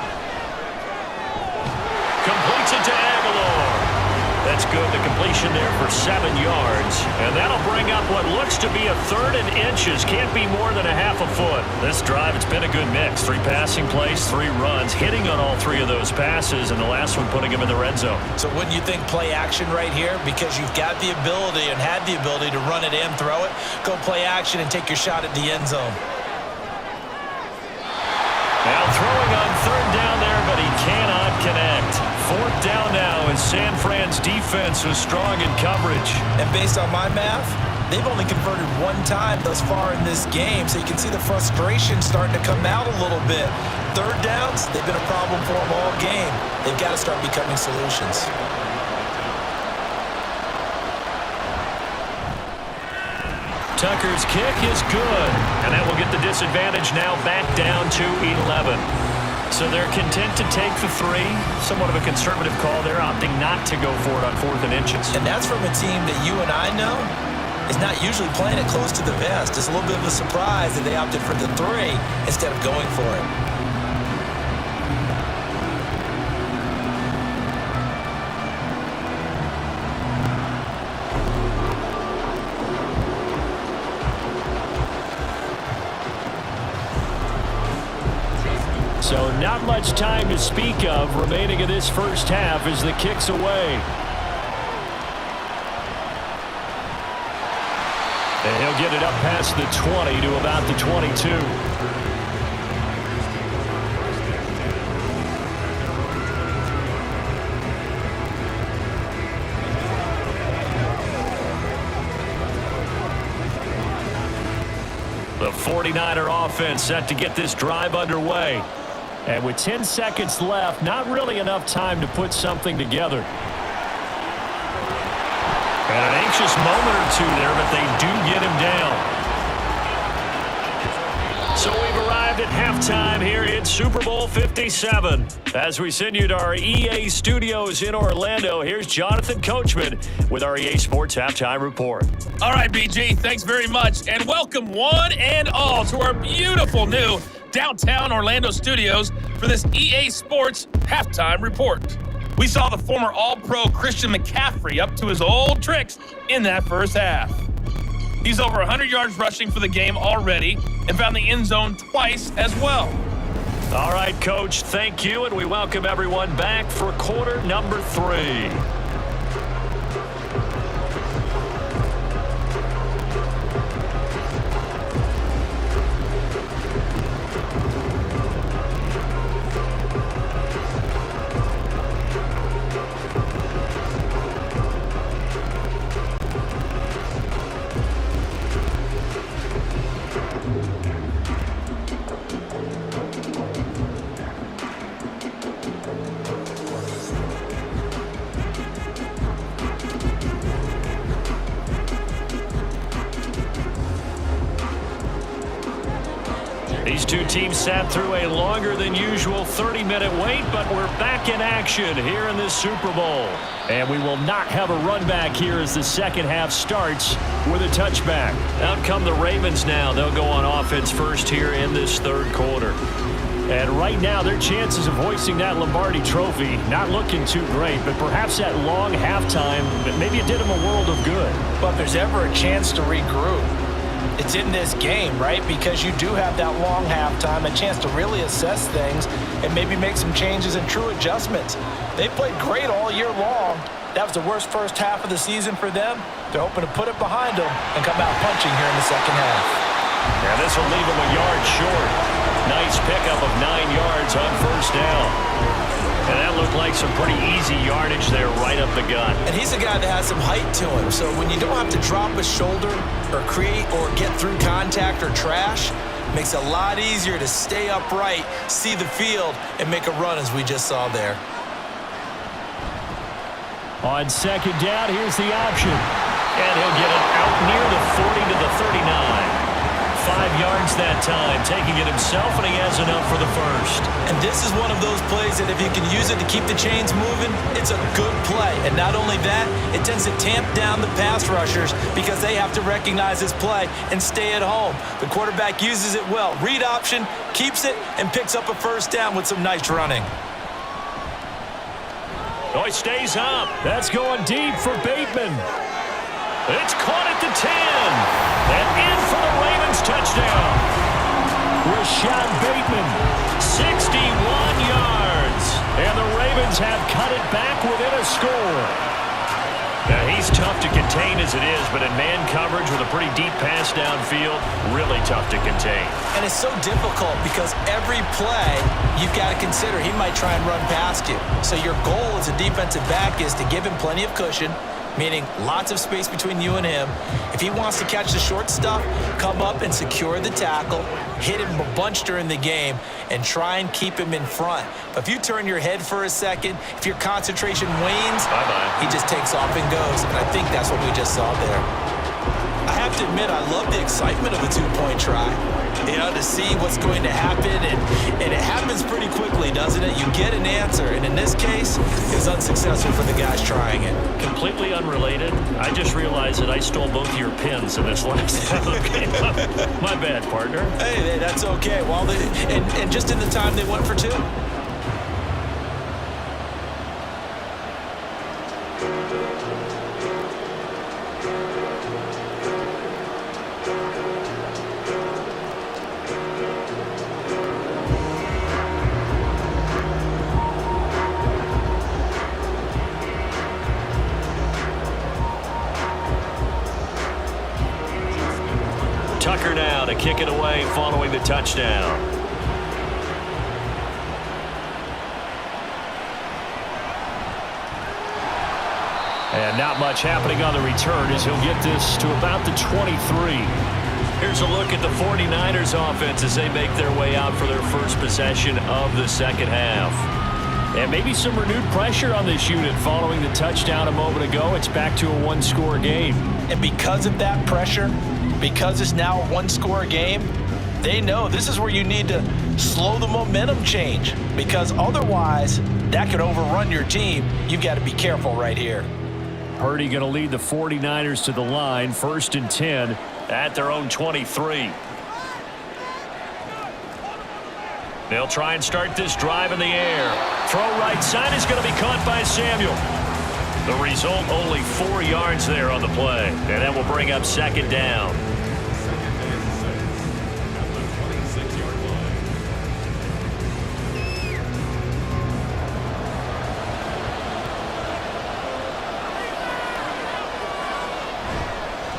completes it to Aguilar. That's good. The completion there for 7 yards. And that'll bring up what looks to be a 3rd and inches. Can't be more than a half a foot. This drive, it's been a good mix. 3 passing plays, 3 runs, hitting on all 3 of those passes, and the last one putting him in the red zone.
So wouldn't you think play action right here? Because you've got the ability and had the ability to run it and throw it. Go play action and take your shot at the end zone.
Now throwing on 3rd down there, but he cannot connect. 4th down now, and San Fran's defense was strong in coverage.
And based on my math, they've only converted 1 time thus far in this game, so you can see the frustration starting to come out a little bit. 3rd downs, they've been a problem for them all game. They've got to start becoming solutions.
Tucker's kick is good, and that will get the disadvantage now back down to 11. So they're content to take the 3. Somewhat of a conservative call there, opting not to go for it on 4th and inches.
And that's from a team that you and I know is not usually playing it close to the vest. It's a little bit of a surprise that they opted for the 3 instead of going for it.
So not much time to speak of remaining in this first half as the kick's away. And he'll get it up past the 20 to about the 22. The 49er offense set to get this drive underway. And with 10 seconds left, not really enough time to put something together. And an anxious moment or two there, but they do get him down. So we've arrived at halftime here in Super Bowl 57. As we send you to our EA studios in Orlando, here's Jonathan Coachman with our EA Sports Halftime Report.
All right, BG, thanks very much. And welcome one and all to our beautiful new downtown Orlando studios for this EA Sports Halftime Report. We saw the former All-Pro Christian McCaffrey up to his old tricks in that first half. He's over 100 yards rushing for the game already and found the end zone twice as well.
All right, Coach, thank you, and we welcome everyone back for quarter number 3. These two teams sat through a longer than usual 30-minute wait, but we're back in action here in this Super Bowl. And we will not have a run back here as the second half starts with a touchback. Out come the Ravens now. They'll go on offense first here in this third quarter. And right now, their chances of hoisting that Lombardi trophy not looking too great, but perhaps that long halftime, maybe it did them a world of good.
But if there's ever a chance to regroup, it's in this game, right? Because you do have that long halftime, a chance to really assess things and maybe make some changes and true adjustments. They played great all year long. That was the worst first half of the season for them. They're hoping to put it behind them and come out punching here in the second half.
Yeah, this will leave them a yard short. Nice pickup of 9 yards on first down. And that looked like some pretty easy yardage there right up the gut.
And he's a guy that has some height to him. So when you don't have to drop a shoulder or create or get through contact or trash, it makes it a lot easier to stay upright, see the field, and make a run as we just saw there.
On second down, here's the option. And he'll get it out near the 40 to the 39. 5 yards that time, taking it himself, and he has enough for the first.
And this is one of those plays that if you can use it to keep the chains moving, it's a good play. And not only that, it tends to tamp down the pass rushers because they have to recognize this play and stay at home. The quarterback uses it well. Read option, keeps it, and picks up a first down with some nice running.
Oh, he stays up. That's going deep for Bateman. It's caught at the 10. And in for the Ravens touchdown. Rashad Bateman, 61 yards. And the Ravens have cut it back within a score. Now, he's tough to contain as it is, but in man coverage with a pretty deep pass downfield, really tough to contain.
And it's so difficult because every play you've got to consider he might try and run past you. So your goal as a defensive back is to give him plenty of cushion, meaning lots of space between you and him. If he wants to catch the short stuff, come up and secure the tackle, hit him a bunch during the game, and try and keep him in front. But if you turn your head for a second, if your concentration wanes, he just takes off and goes. And I think that's what we just saw there. I have to admit, I love the excitement of the two-point try. You know, to see what's going to happen, and it happens pretty quickly, doesn't it? You get an answer, and in this case, it was unsuccessful for the guys trying it.
Completely unrelated. I just realized that I stole both of your pins in this last game. My bad, partner.
Hey, that's okay. Well, and just in the time they went for two.
Tucker now to kick it away following the touchdown. And not much happening on the return as he'll get this to about the 23. Here's a look at the 49ers offense as they make their way out for their first possession of the second half. And maybe some renewed pressure on this unit following the touchdown a moment ago. It's back to a one-score game.
And because of that pressure, because it's now a one-score game, they know this is where you need to slow the momentum change, because otherwise that could overrun your team. You've got to be careful right here.
Purdy going to lead the 49ers to the line, 1st and 10 at their own 23. They'll try and start this drive in the air. Throw right side is going to be caught by Samuel. The result, only 4 yards there on the play, and that will bring up second down.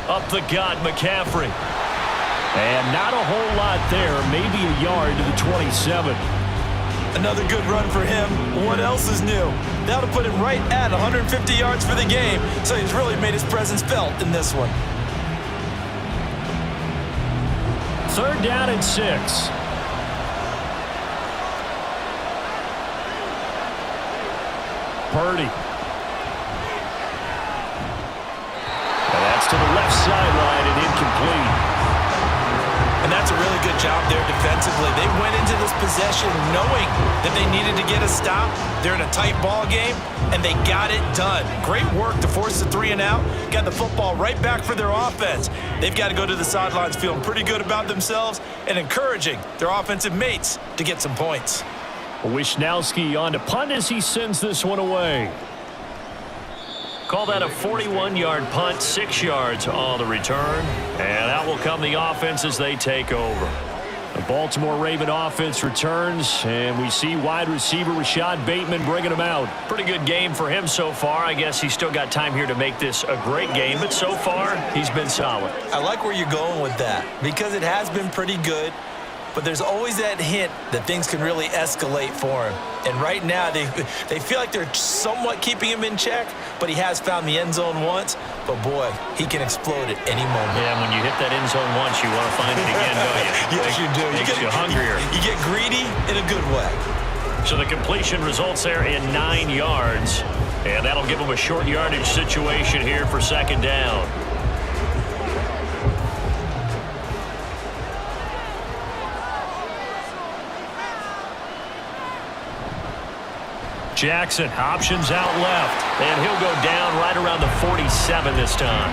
Up the gut, McCaffrey. And not a whole lot there, maybe a yard to the 27.
Another good run for him. What else is new? That'll put him right at 150 yards for the game, so he's really made his presence felt in this one.
3rd down and 6. Purdy. And that's to the left sideline and incomplete.
And that's That's a really good job there defensively. They went into this possession knowing that they needed to get a stop. They're in a tight ball game, and they got it done. Great work to force the 3 and out. Got the football right back for their offense. They've got to go to the sidelines feeling pretty good about themselves and encouraging their offensive mates to get some points.
Wishnowski on to punt as he sends this one away. Call that a 41-yard punt, 6 yards on the return. And out will come the offense as they take over. The Baltimore Raven offense returns, and we see wide receiver Rashad Bateman bringing him out. Pretty good game for him so far. I guess he's still got time here to make this a great game, but so far he's been solid.
I like where you're going with that because it has been pretty good. But there's always that hint that things can really escalate for him. And right now, they feel like they're somewhat keeping him in check, but he has found the end zone once. But, boy, he can explode at any moment.
Yeah, when you hit that end zone once, you want to find it again, don't you?
Yes, you do.
Makes you hungrier.
You get greedy in a good way.
So the completion results there in 9 yards. And that'll give him a short yardage situation here for second down. Jackson, options out left, and he'll go down right around the 47 this time.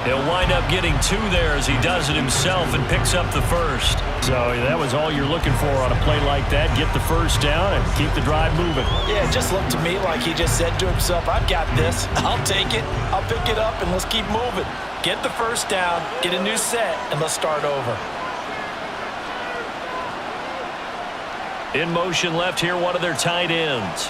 He'll wind up getting 2 there as he does it himself and picks up the first. So that was all you're looking for on a play like that. Get the first down and keep the drive moving.
Yeah, it just looked to me like he just said to himself, I've got this. I'll take it. I'll pick it up, and let's keep moving. Get the first down, get a new set, and let's start over.
In motion left here, one of their tight ends.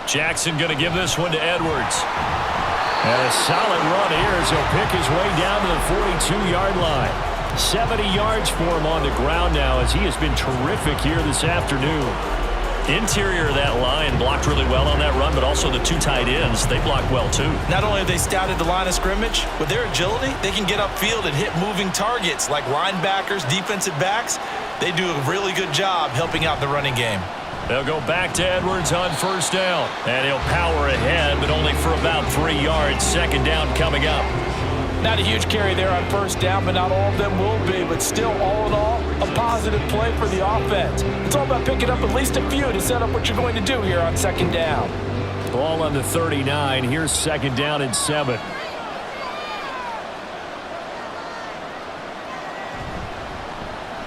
Jackson going to give this one to Edwards. And a solid run here as he'll pick his way down to the 42-yard line. 70 yards for him on the ground now as he has been terrific here this afternoon. Interior of that line blocked really well on that run, but also the 2 tight ends, they blocked well too.
Not only have they scouted the line of scrimmage, with their agility, they can get upfield and hit moving targets like linebackers, defensive backs. They do a really good job helping out the running game.
They'll go back to Edwards on first down. And he'll power ahead, but only for about 3 yards. Second down coming up.
Not a huge carry there on first down, but not all of them will be. But still, all in all, a positive play for the offense. It's all about picking up at least a few to set up what you're going to do here on second down.
Ball on the 39. Here's second down and 7.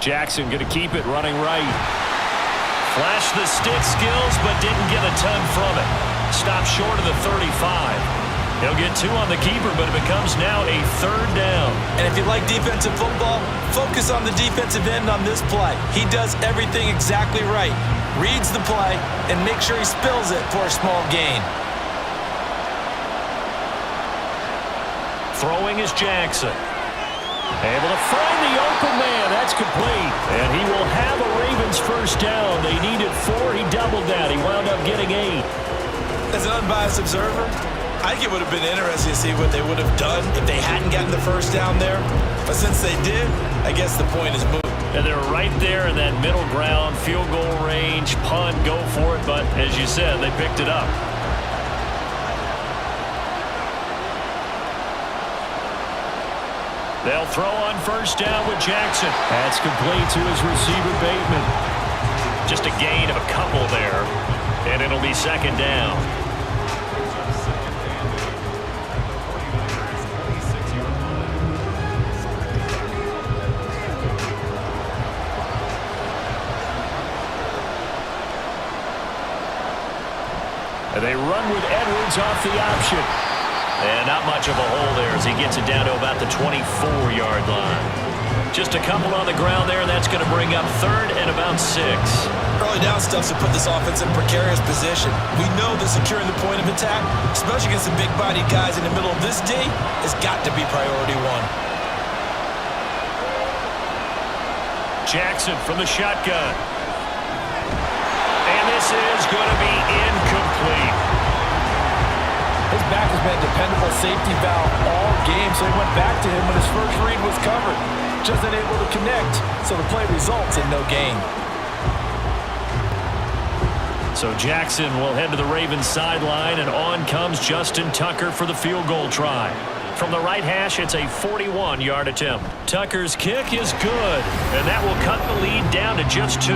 Jackson going to keep it running right. Flashed the stick skills, but didn't get a ton from it. Stopped short of the 35. He'll get 2 on the keeper, but it becomes now a 3rd down.
And if you like defensive football, focus on the defensive end on this play. He does everything exactly right. Reads the play and makes sure he spills it for a small gain.
Throwing is Jackson. Able to find the open man. That's complete. And he will have a Ravens first down. They needed 4. He doubled that. He wound up getting 8.
As an unbiased observer, I think it would have been interesting to see what they would have done if they hadn't gotten the first down there. But since they did, I guess the point is moved.
And they're right there in that middle ground, field goal range, punt, go for it. But as you said, they picked it up. They'll throw on first down with Jackson. That's complete to his receiver, Bateman. Just a gain of a couple there, and it'll be second down. And they run with Edwards off the option. And not much of a hole there as he gets it down to about the 24-yard line. Just a couple on the ground there, and that's going to bring up 3rd and about 6.
Early down stuff's to put this offense in a precarious position. We know that securing the point of attack, especially against the big-bodied guys in the middle of this D, has got to be priority 1.
Jackson from the shotgun. And this is going to be incomplete.
His back has been a dependable safety valve all game, so he went back to him when his first read was covered. Just unable to connect, so the play results in no gain.
So Jackson will head to the Ravens sideline, and on comes Justin Tucker for the field goal try. from the right hash. It's a 41-yard attempt. Tucker's kick is good, and that will cut the lead down to just 2.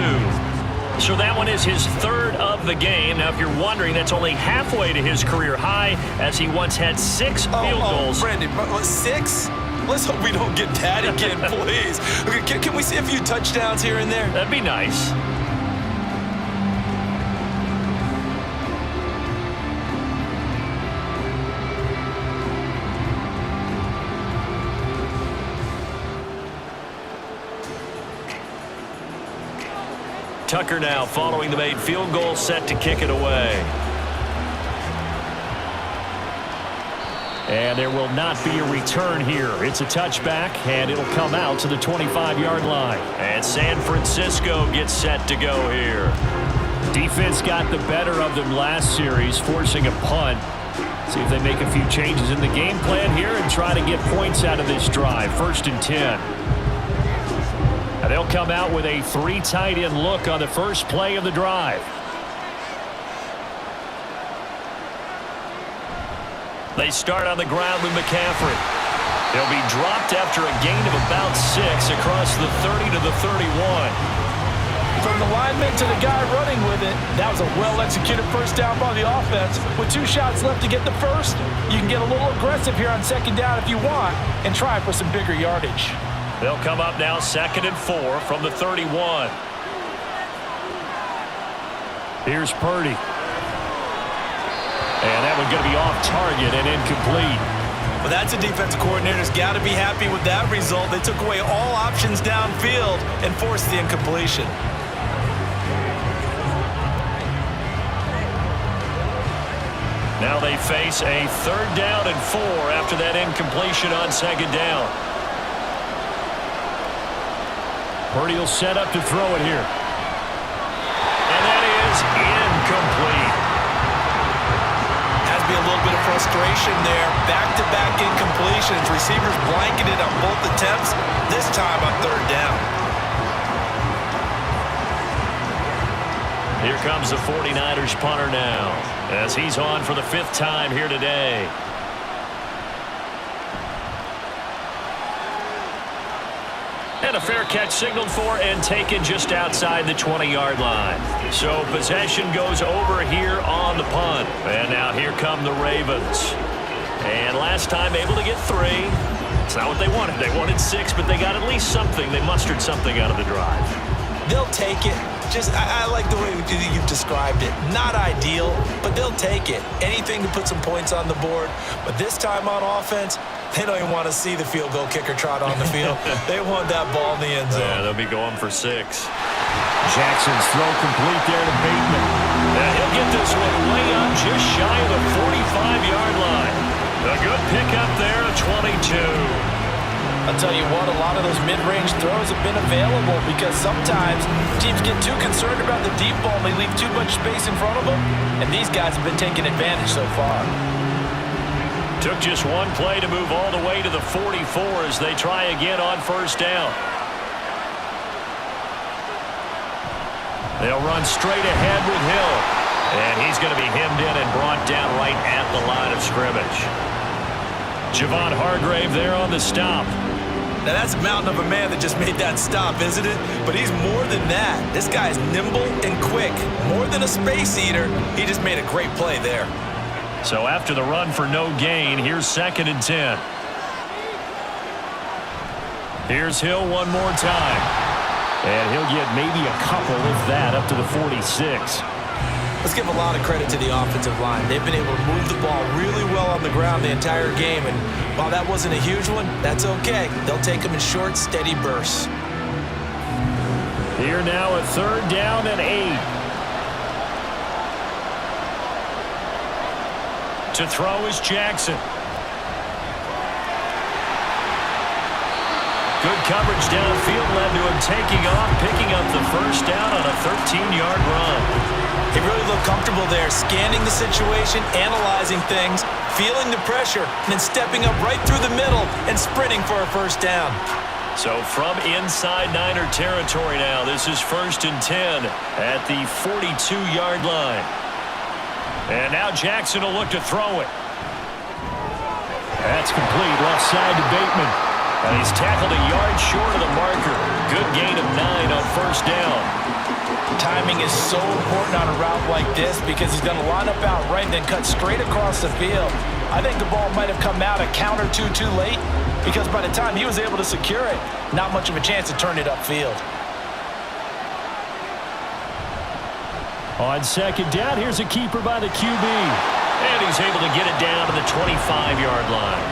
So that one is his third of the game. Now, if you're wondering, that's only halfway to his career high, as he once had 6 field goals.
Brandon, 6? Let's hope we don't get that again, please. Okay, can we see a few touchdowns here and there?
That'd be nice. Tucker now following the made field goal, set to kick it away. And there will not be a return here. It's a touchback, and it'll come out to the 25-yard line. And San Francisco gets set to go here. Defense got the better of them last series, forcing a punt. See if they make a few changes in the game plan here and try to get points out of this drive. 1st and 10. And they'll come out with a 3 tight end look on the first play of the drive. They start on the ground with McCaffrey. They'll be dropped after a gain of about 6 across the 30 to the 31.
From the lineman to the guy running with it, that was a well-executed first down by the offense. With 2 shots left to get the first, you can get a little aggressive here on 2nd down if you want and try for some bigger yardage.
They'll come up now 2nd and 4 from the 31. Here's Purdy. And that one's going to be off target and incomplete.
Well, that's a defensive coordinator's got to be happy with that result. They took away all options downfield and forced the incompletion.
Now they face a 3rd down and 4 after that incompletion on 2nd down. Purdy will set up to throw it here. And that is incomplete.
Has to be a little bit of frustration there. Back-to-back incompletions. Receivers blanketed on both attempts, this time on 3rd down.
Here comes the 49ers punter now, as he's on for the 5th time here today. And a fair catch signaled for and taken just outside the 20-yard line. So possession goes over here on the punt. And now here come the Ravens. And last time able to get 3. It's not what they wanted. They wanted 6, but they got at least something. They mustered something out of the drive.
They'll take it. I like the way you've described it. Not ideal, but they'll take it. Anything to put some points on the board. But this time on offense, they don't even want to see the field goal kicker trot on the field. They want that ball in the end zone.
Yeah, they'll be going for 6. Jackson's throw complete there to Bateman. Yeah, he'll get this one way up just shy of the 45-yard line. A good pickup there at 22.
I'll tell you what, a lot of those mid-range throws have been available because sometimes teams get too concerned about the deep ball and they leave too much space in front of them, and these guys have been taking advantage so far.
Took just one play to move all the way to the 44 as they try again on 1st down. They'll run straight ahead with Hill, and he's going to be hemmed in and brought down right at the line of scrimmage. Javon Hargrave there on the stop.
Now, that's a mountain of a man that just made that stop, isn't it? But he's more than that. This guy's nimble and quick. More than a space eater, he just made a great play there.
So after the run for no gain, here's 2nd and 10. Here's Hill one more time. And he'll get maybe a couple, if that, up to the 46.
Let's give a lot of credit to the offensive line. They've been able to move the ball really well on the ground the entire game. And while that wasn't a huge one, that's okay. They'll take them in short, steady bursts.
Here now, a 3rd down and 8. To throw is Jackson. Good coverage downfield led to him taking off, picking up the 1st down on a 13-yard run.
He really looked comfortable there, scanning the situation, analyzing things, feeling the pressure, and then stepping up right through the middle and sprinting for a 1st down.
So from inside Niner territory now, this is 1st and 10 at the 42-yard line. And now Jackson will look to throw it. That's complete, left side to Bateman. And he's tackled a yard short of the marker. Good gain of 9 on first down.
Timing is so important on a route like this because he's going to line up out right and then cut straight across the field. I think the ball might have come out a count or two too late because by the time he was able to secure it, not much of a chance to turn it upfield.
On second down, here's a keeper by the QB. And he's able to get it down to the 25-yard line.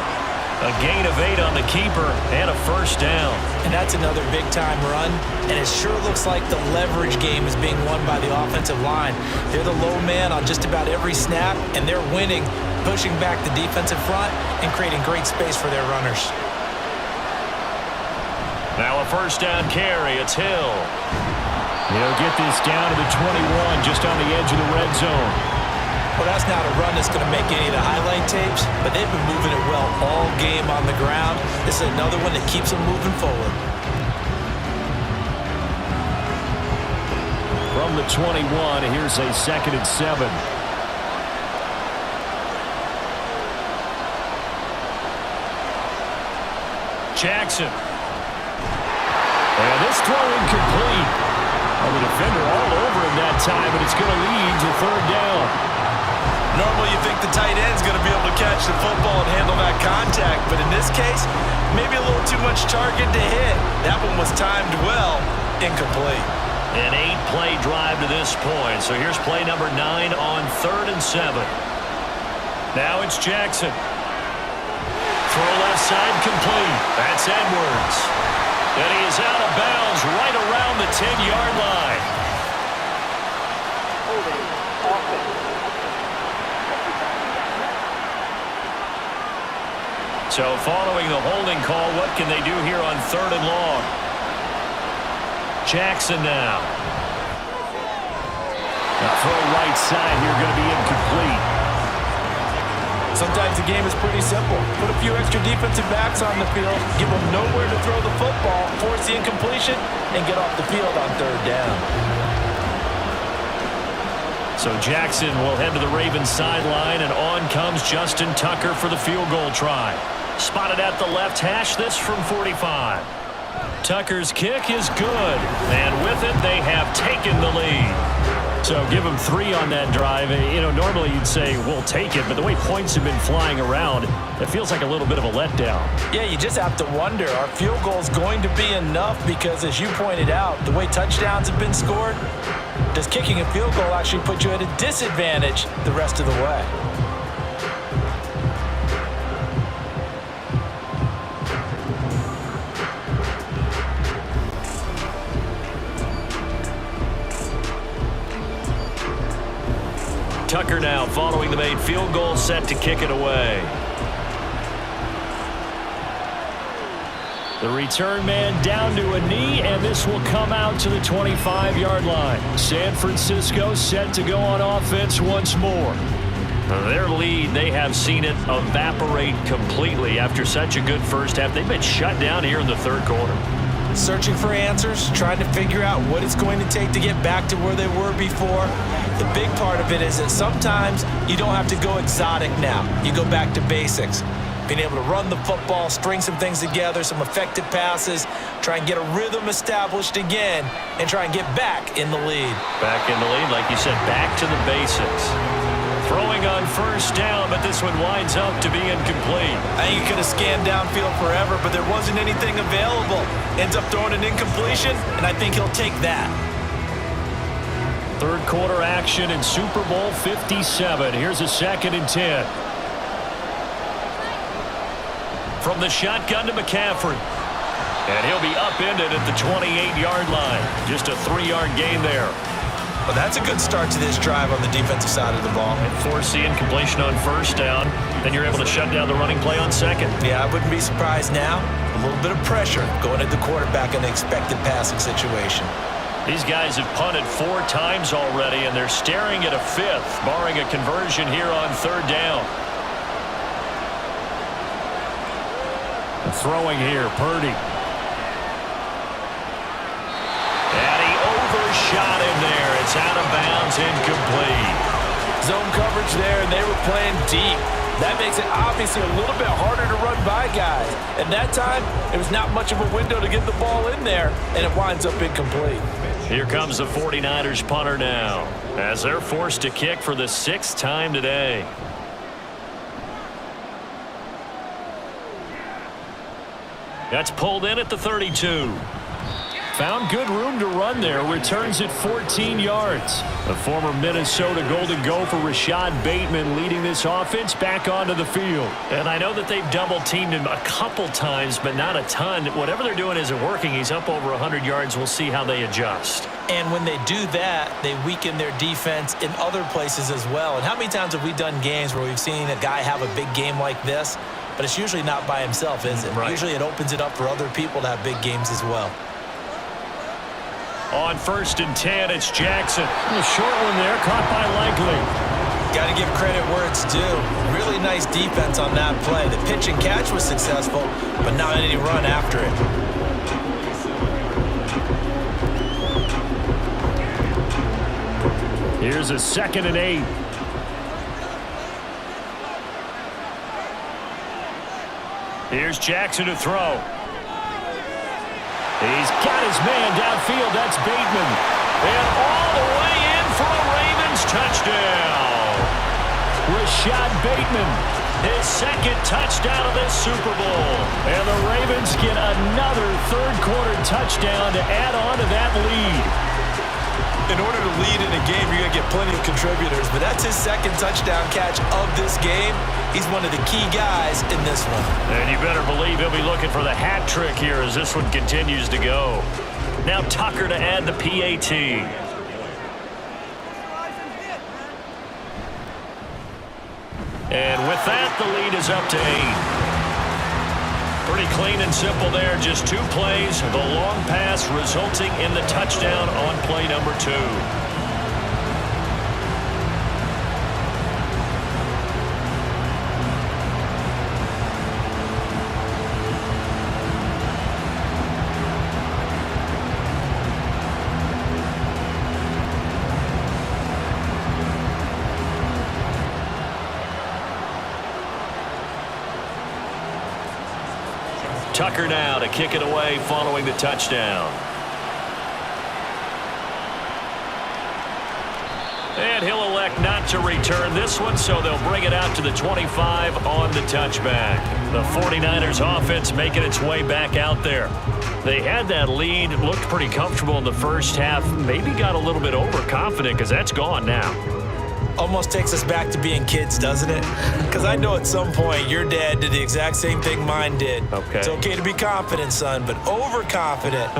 A gain of 8 on the keeper and a first down.
And that's another big-time run, and it sure looks like the leverage game is being won by the offensive line. They're the low man on just about every snap, and they're winning, pushing back the defensive front and creating great space for their runners.
Now a first down carry. It's Hill. He'll get this down to the 21, just on the edge of the red zone.
Well, that's not a run that's going to make any of the highlight tapes, but they've been moving it well all game on the ground. This is another one that keeps them moving forward.
From the 21, here's a 2nd and 7. Jackson. And this throw incomplete. The defender all over him that time, but it's going to lead to third down.
Normally you think the tight end's going to be able to catch the football and handle that contact, but in this case, maybe a little too much target to hit. That one was timed well, incomplete.
An 8-play drive to this point, so here's play number 9 on 3rd and 7. Now it's Jackson. Throw left side complete. That's Edwards. And he is out of bounds right around the 10-yard line. So following the holding call, what can they do here on 3rd and long? Jackson now. The throw right side here going to be incomplete.
Sometimes the game is pretty simple. Put a few extra defensive backs on the field, give them nowhere to throw the football, force the incompletion, and get off the field on 3rd down.
So Jackson will head to the Ravens sideline, and on comes Justin Tucker for the field goal try. Spotted at the left hash, this from 45. Tucker's kick is good, and with it, they have taken the lead. So give them 3 on that drive. You know, normally you'd say, we'll take it, but the way points have been flying around, it feels like a little bit of a letdown.
Yeah, you just have to wonder, are field goals going to be enough? Because as you pointed out, the way touchdowns have been scored, does kicking a field goal actually put you at a disadvantage the rest of the way?
Tucker now following the made field goal, set to kick it away. The return man down to a knee, and this will come out to the 25-yard line. San Francisco set to go on offense once more. Their lead, they have seen it evaporate completely after such a good first half. They've been shut down here in the 3rd quarter.
Searching for answers, trying to figure out what it's going to take to get back to where they were before. The big part of it is that sometimes you don't have to go exotic now. You go back to basics. Being able to run the football, string some things together, some effective passes, try and get a rhythm established again, and try and get back in the lead.
Back in the lead, like you said, back to the basics. Throwing on first down, but this one winds up to be incomplete.
I think you could have scanned downfield forever, but there wasn't anything available. Ends up throwing an incompletion, and I think he'll take that.
3rd quarter action in Super Bowl 57. Here's a 2nd and 10. From the shotgun to McCaffrey. And he'll be upended at the 28-yard line. Just a 3-yard gain there.
Well, that's a good start to this drive on the defensive side of the ball.
And force the incompletion on first down. Then you're able to shut down the running play on 2nd.
Yeah, I wouldn't be surprised now. A little bit of pressure going at the quarterback in the expected passing situation.
These guys have punted 4 times already, and they're staring at a 5th, barring a conversion here on 3rd down. Throwing here, Purdy. And he overshot him there. It's out of bounds, incomplete.
Zone coverage there, and they were playing deep. That makes it obviously a little bit harder to run by guys. And that time, there was not much of a window to get the ball in there, and it winds up incomplete.
Here comes the 49ers punter now, as they're forced to kick for the 6th time today. That's pulled in at the 32. Found good room to run there. Returns at 14 yards. The former Minnesota Golden Gopher Rashad Bateman leading this offense back onto the field. And I know that they've double-teamed him a couple times, but not a ton. Whatever they're doing isn't working. He's up over 100 yards. We'll see how they adjust.
And when they do that, they weaken their defense in other places as well. And how many times have we done games where we've seen a guy have a big game like this, but it's usually not by himself, is it?
Right.
Usually it opens it up for other people to have big games as well.
On 1st and 10, it's Jackson. A short one there, caught by Likely.
Got to give credit where it's due. Really nice defense on that play. The pitch and catch was successful, but not any run after it.
Here's a 2nd and 8. Here's Jackson to throw. He's got his man downfield. That's Bateman. And all the way in for a Ravens touchdown. Rashad Bateman, his 2nd touchdown of this Super Bowl. And the Ravens get another third-quarter touchdown to add on to that lead.
In order to lead in a game, you're going to get plenty of contributors, but that's his 2nd touchdown catch of this game. He's one of the key guys in this one.
And you better believe he'll be looking for the hat trick here as this one continues to go. Now Tucker to add the PAT. And with that, the lead is up to 8. Pretty clean and simple there. Just 2 plays. The long pass resulting in the touchdown on play number 2. Tucker now to kick it away following the touchdown. And he'll elect not to return this one, so they'll bring it out to the 25 on the touchback. The 49ers offense making its way back out there. They had that lead, looked pretty comfortable in the first half, maybe got a little bit overconfident because that's gone now.
Almost takes us back to being kids, doesn't it? Because I know at some point your dad did the exact same thing mine did.
Okay.
It's okay to be confident, son, but overconfident,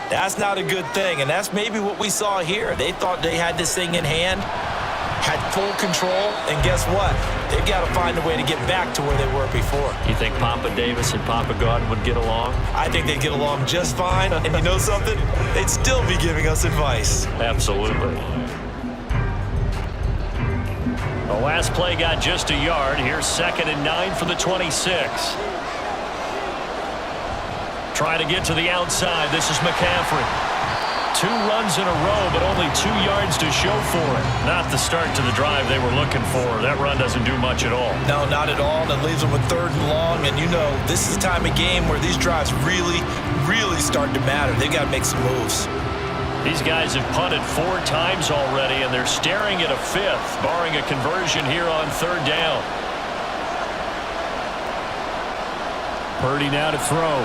that's not a good thing. And that's maybe what we saw here. They thought they had this thing in hand, had full control, and guess what? They've got to find a way to get back to where they were before.
You think Papa Davis and Papa Godwin would get along?
I think they'd get along just fine. And you know something? They'd still be giving us advice.
Absolutely. The last play got just a yard. Here's 2nd and 9 for the 26. Trying to get to the outside. This is McCaffrey. 2 runs in a row, but only 2 yards to show for it. Not the start to the drive they were looking for. That run doesn't do much at all.
No, not at all. That leaves them with 3rd and long. And you know, this is the time of game where these drives really, really start to matter. They've got to make some moves.
These guys have punted 4 times already, and they're staring at a 5th, barring a conversion here on 3rd down. Purdy now to throw.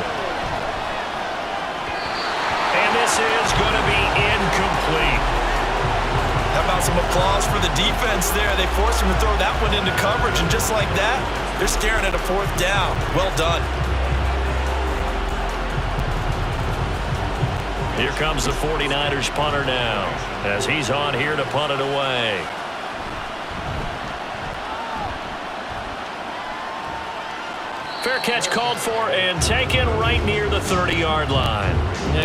And this is going to be incomplete.
How about some applause for the defense there? They forced him to throw that one into coverage, and just like that, they're staring at a 4th down. Well done.
Here comes the 49ers punter now, as he's on here to punt it away. Fair catch called for and taken right near the 30-yard line.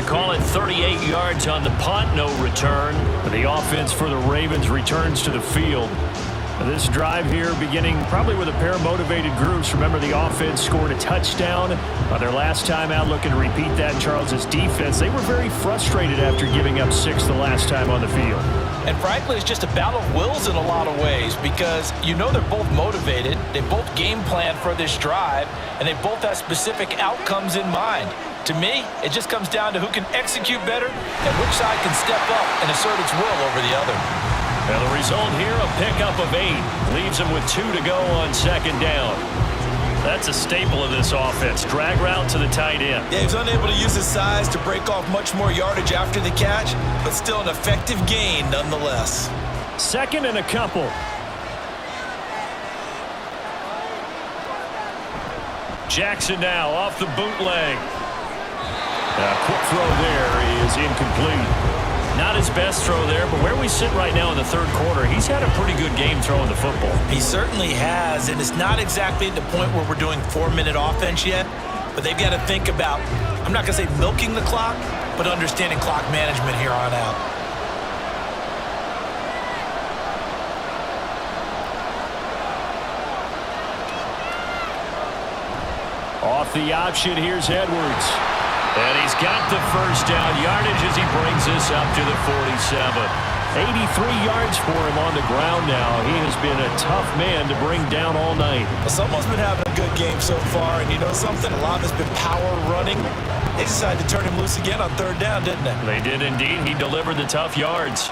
Call it 38 yards on the punt, no return. The offense for the Ravens returns to the field. This drive here beginning probably with a pair of motivated groups. Remember, the offense scored a touchdown on their last time out, looking to repeat that in Charles' defense. They were very frustrated after giving up 6 the last time on the field.
And frankly, it's just a battle of wills in a lot of ways because you know they're both motivated, they both game plan for this drive, and they both have specific outcomes in mind. To me, it just comes down to who can execute better and which side can step up and assert its will over the other.
Now the result here, a pickup of 8. Leaves him with 2 to go on second down. That's a staple of this offense. Drag route to the tight end.
Yeah, he was unable to use his size to break off much more yardage after the catch, but still an effective gain nonetheless.
Second and a couple. Jackson now off the bootleg. Quick throw there is incomplete. Not his best throw there, but where we sit right now in the third quarter, he's had a pretty good game throwing the football.
He certainly has, and it's not exactly at the point where we're doing 4-minute offense yet, but they've got to think about, I'm not going to say milking the clock, but understanding clock management here on out.
Off the option, here's Edwards. And he's got the first down yardage as he brings us up to the 47. 83 yards for him on the ground now. He has been a tough man to bring down all night.
Well, someone's been having a good game so far, and you know something? A lot of it's been power running. They decided to turn him loose again on third down, didn't they?
They did indeed. He delivered the tough yards.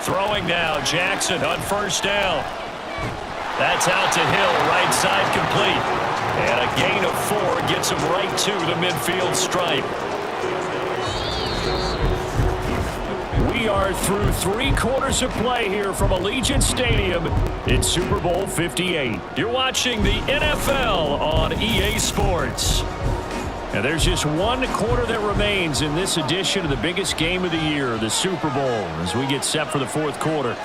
Throwing now, Jackson on first down. That's out to Hill, right side complete. And a gain of 4 gets him right to the midfield stripe. We are through 3 quarters of play here from Allegiant Stadium in Super Bowl 58. You're watching the NFL on EA Sports. And there's just 1 quarter that remains in this edition of the biggest game of the year, the Super Bowl, as we get set for the 4th quarter.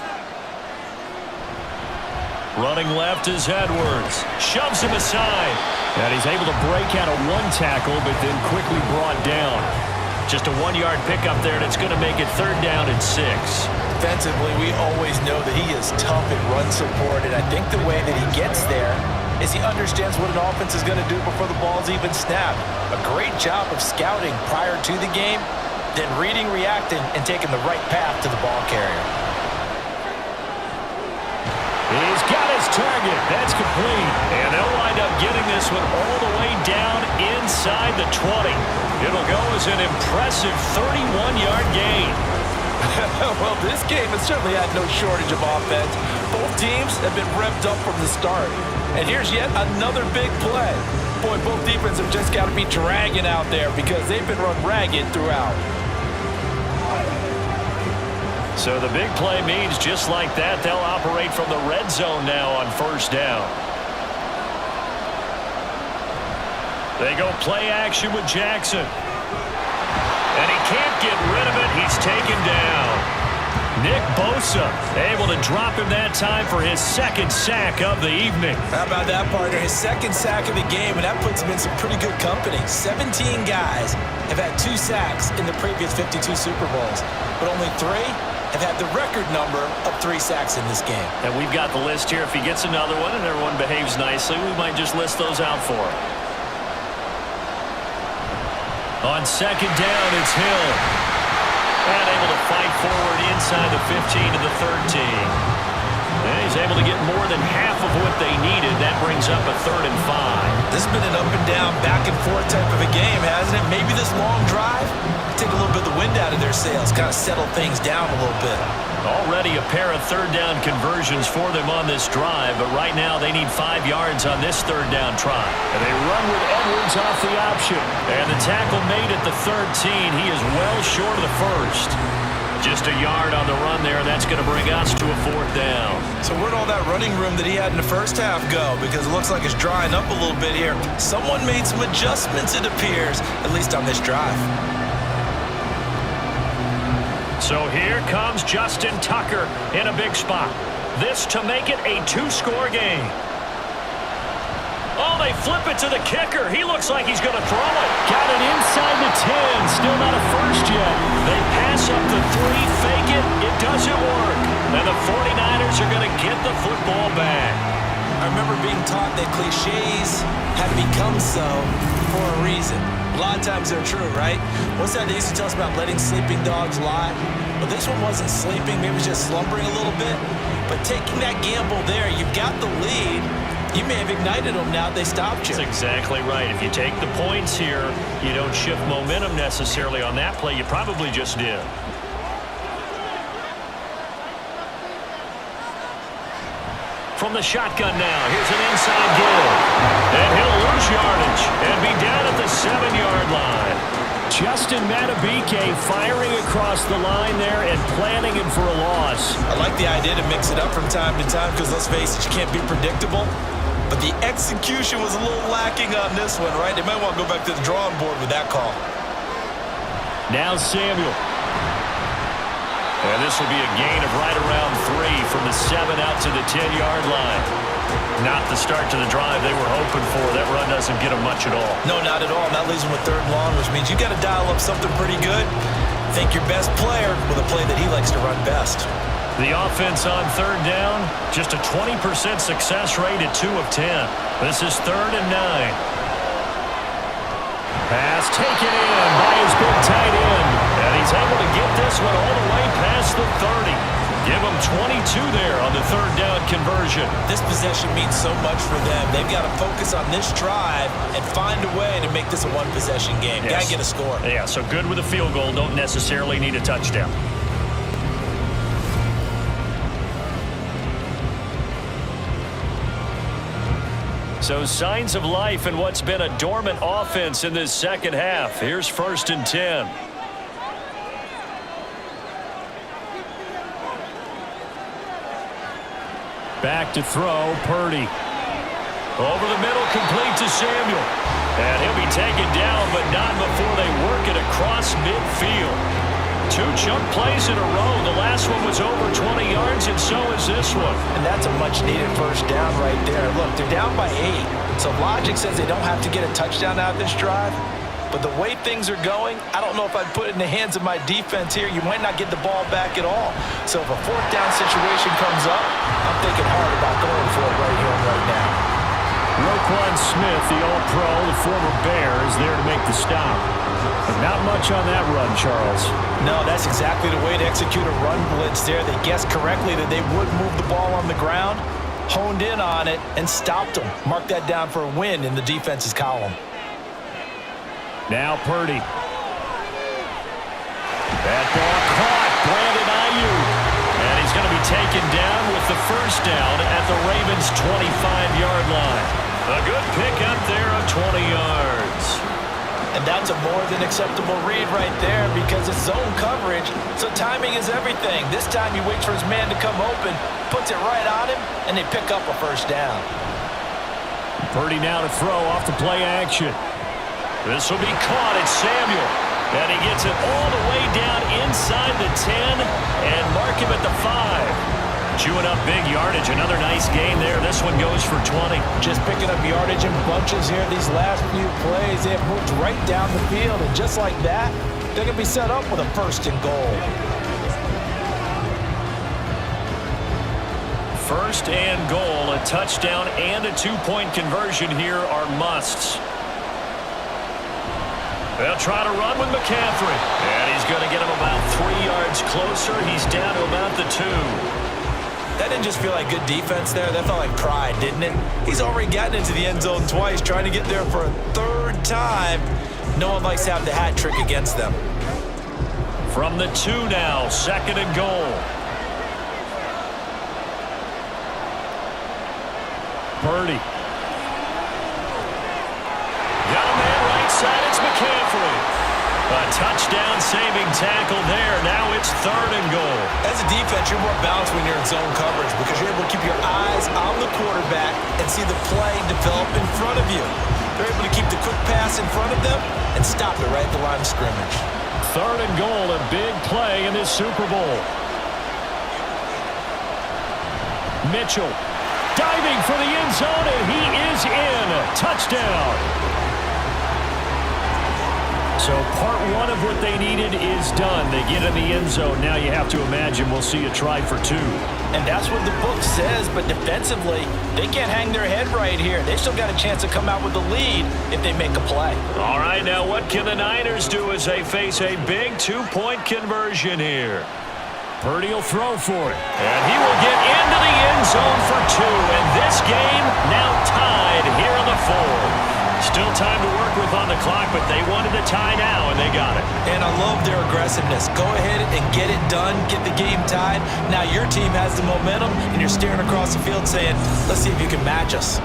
Running left is Edwards. Shoves him aside. And he's able to break out of 1 tackle, but then quickly brought down. Just a 1-yard pickup there, and it's going to make it 3rd down and 6.
Defensively, we always know that he is tough at run support, and I think the way that he gets there is he understands what an offense is going to do before the ball's even snapped. A great job of scouting prior to the game, then reading, reacting, and taking the right path to the ball carrier.
He's got his target. That's complete. And they'll wind up getting this one all the way down inside the 20. It'll go as an impressive 31-yard gain.
Well, this game has certainly had no shortage of offense. Both teams have been revved up from the start. And here's yet another big play. Boy, both defenses have just got to be dragging out there because they've been run ragged throughout.
So the big play means just like that, they'll operate from the red zone now on first down. They go play action with Jackson. And he can't get rid of it. He's taken down. Nick Bosa able to drop him that time for his 2nd sack of the evening.
How about that, partner? His 2nd sack of the game, and that puts him in some pretty good company. 17 guys have had 2 sacks in the previous 52 Super Bowls, but only 3 have had the record number of 3 sacks in this game.
And we've got the list here. If he gets another one and everyone behaves nicely, we might just list those out for him. On second down, it's Hill. And able to fight forward inside the 15 to the 13. And he's able to get more than half of what they needed. That brings up a 3rd and 5.
This has been an up and down, back and forth type of a game, hasn't it? Maybe this long drive take a little bit of the wind out of their sails, kind of settle things down a little bit.
Already a pair of 3rd down conversions for them on this drive, but right now they need 5 yards on this 3rd down try. And they run with Edwards off the option. And the tackle made at the 13. He is well short of the 1st. Just a yard on the run there. That's going to bring us to a 4th down.
So where'd all that running room that he had in the first half go? Because it looks like it's drying up a little bit here. Someone made some adjustments, it appears, at least on this drive.
So here comes Justin Tucker in a big spot. This to make it a 2-score game. Oh, they flip it to the kicker. He looks like he's going to throw it. Got it inside the 10. Still not a first yet. They pass up the 3, fake it. It doesn't work. And the 49ers are going to get the football back.
I remember being taught that cliches had to become so for a reason. A lot of times they're true, right? What's that they used to tell us about letting sleeping dogs lie? But this one wasn't sleeping, maybe it was just slumbering a little bit. But taking that gamble there, you've got the lead. You may have ignited them now they stopped you.
That's exactly right. If you take the points here, you don't shift momentum necessarily on that play. You probably just did. From the shotgun now, here's an inside give. And he'll lose yardage and be down at the 7-yard line. Justin Matabike firing across the line there and planning him for a loss.
I like the idea to mix it up from time to time because, let's face it, you can't be predictable. But the execution was a little lacking on this one, right? They might want to go back to the drawing board with that call.
Now Samuel. And this will be a gain of right around 3 from the 7 out to the 10-yard line. Not the start to the drive they were hoping for. That run doesn't get them much at all.
No, not at all. And that leaves them with 3rd and long, which means you got to dial up something pretty good. Think your best player with a play that he likes to run best.
The offense on 3rd down, just a 20% success rate at 2 of 10. This is 3rd and 9. Pass taken in by his big tight end. And he's able to get this one all the way past the 30. Give him 22 there on the 3rd down conversion.
This possession means so much for them. They've got to focus on this drive and find a way to make this a one-possession game.
Yes.
Got to get a score.
Yeah, so good with a field goal. Don't necessarily need a touchdown. So signs of life in what's been a dormant offense in this second half. Here's 1st and 10. Back to throw, Purdy. Over the middle, complete to Samuel. And he'll be taken down, but not before they work it across midfield. 2 chunk plays in a row. The last one was over 20 yards, and so is this one.
And that's a much-needed 1st down right there. Look, they're down by 8. So logic says they don't have to get a touchdown out of this drive. But the way things are going, I don't know if I'd put it in the hands of my defense here. You might not get the ball back at all. So if a 4th down situation comes up, I'm thinking hard about going for it right here and right now.
Roquan Smith, the All-Pro, the former Bear, is there to make the stop. But not much on that run, Charles.
No, that's exactly the way to execute a run blitz there. They guessed correctly that they would move the ball on the ground, honed in on it, and stopped them. Mark that down for a win in the defense's column.
Now Purdy. That ball caught. Brandon Ayuk. And he's going to be taken down with the 1st down at the Ravens' 25-yard line. A good pickup there of 20 yards.
And that's a more than acceptable read right there because it's zone coverage, so timing is everything. This time he waits for his man to come open, puts it right on him, and they pick up a 1st down.
Purdy now to throw off the play action. This will be caught. It's Samuel. And he gets it all the way down inside the 10 and mark him at the 5. Chewing up big yardage. Another nice gain there. This one goes for 20.
Just picking up yardage in bunches here. These last few plays, they have moved right down the field. And just like that, they're going to be set up with a 1st and goal.
1st and goal. A touchdown and a 2-point conversion here are musts. They'll try to run with McCaffrey. And he's going to get him about 3 yards closer. He's down to about the 2.
That didn't just feel like good defense there. That felt like pride, didn't it? He's already gotten into the end zone twice, trying to get there for a 3rd time. No one likes to have the hat trick against them.
From the 2 now, 2nd and goal. Purdy. Got a man right side. It's McCaffrey. A touchdown-saving tackle there. Now it's 3rd and goal.
As a defense, you're more balanced when you're in zone coverage because you're able to keep your eyes on the quarterback and see the play develop in front of you. They're able to keep the quick pass in front of them and stop it right at the line of scrimmage.
3rd and goal, a big play in this Super Bowl. Mitchell diving for the end zone, and he is in. Touchdown. So part one of what they needed is done. They get in the end zone. Now you have to imagine we'll see a try for two.
And that's what the book says, but defensively, they can't hang their head right here. They still got a chance to come out with the lead if they make a play.
All right, now what can the Niners do as they face a big two-point conversion here? Purdy will throw for it. And he will get into the end zone for two. And this game now tied here in the fourth. Still time to work with on the clock, but they wanted the tie now, and they got it.
And I love their aggressiveness. Go ahead and get it done, get the game tied. Now your team has the momentum, and you're staring across the field saying, let's see if you can match us.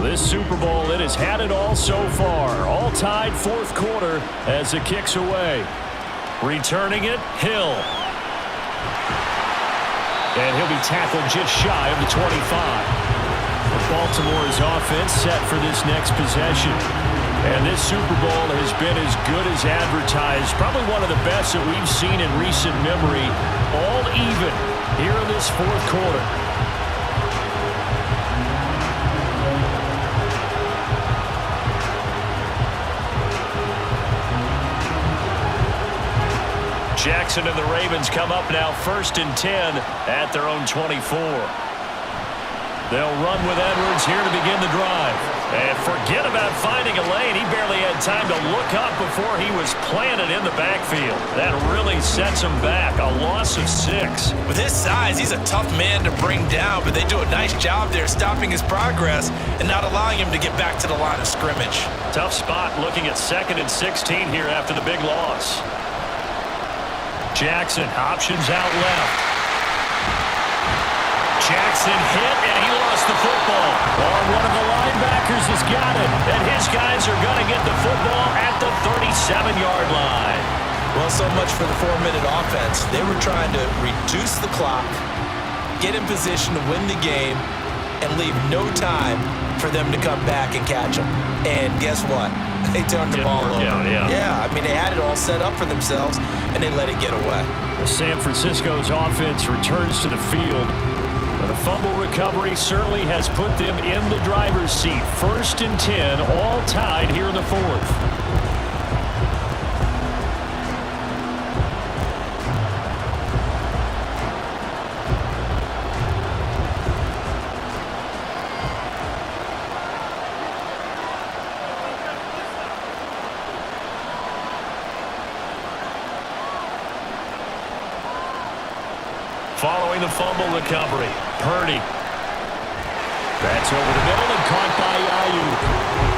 This Super Bowl, it has had it all so far. All tied fourth quarter as it kicks away. Returning it, Hill. And he'll be tackled just shy of the 25. Baltimore's offense set for this next possession. And this Super Bowl has been as good as advertised. Probably one of the best that we've seen in recent memory. All even here in this fourth quarter. Jackson and the Ravens come up now 1st and 10 at their own 24. They'll run with Edwards here to begin the drive. And forget about finding a lane. He barely had time to look up before he was planted in the backfield. That really sets him back. A loss of 6.
With his size, he's a tough man to bring down, but they do a nice job there stopping his progress and not allowing him to get back to the line of scrimmage.
Tough spot looking at 2nd and 16 here after the big loss. Jackson options out left. Jackson hit, and he lost the football. Oh, one of the linebackers has got it, and his guys are going to get the football at the 37-yard line.
Well, so much for the 4-minute offense. They were trying to reduce the clock, get in position to win the game, and leave no time for them to come back and catch them. And guess what? They turned the ball over. Yeah, I mean, they had it all set up for themselves, and they let it get away.
San Francisco's offense returns to the field. But a fumble recovery certainly has put them in the driver's seat. 1st and 10, all tied here in the fourth. Following the fumble recovery, Purdy. That's over the middle and caught by Ayuk.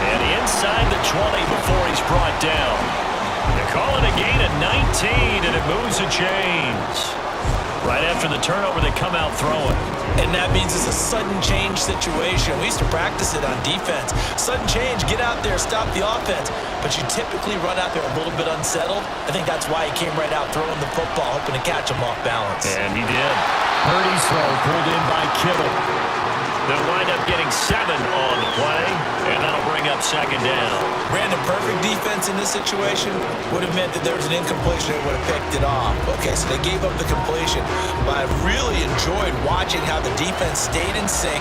And inside the 20 before he's brought down. They call it a gain of 19, and it moves the chains. Right after the turnover, they come out throwing.
And that means it's a sudden change situation. We used to practice it on defense. Sudden change, get out there, stop the offense. But you typically run out there a little bit unsettled. I think that's why he came right out throwing the football, hoping to catch him off balance.
And he did. Purdy's throw pulled in by Kittle. They'll wind up getting 7 on the play, and that'll bring up 2nd down.
Brandon, perfect defense in this situation would have meant that there was an incompletion that would have picked it off. Okay, so they gave up the completion. But I really enjoyed watching how the defense stayed in sync,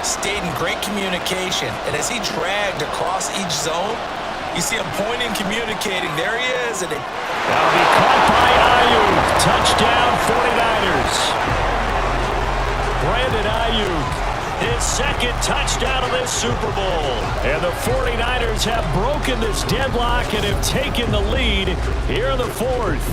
stayed in great communication, and as he dragged across each zone, you see him pointing, communicating. There he is. And
that'll be caught by Ayuk. Touchdown, 49ers. Brandon Ayuk. His 2nd touchdown of this Super Bowl. And the 49ers have broken this deadlock and have taken the lead here in the fourth.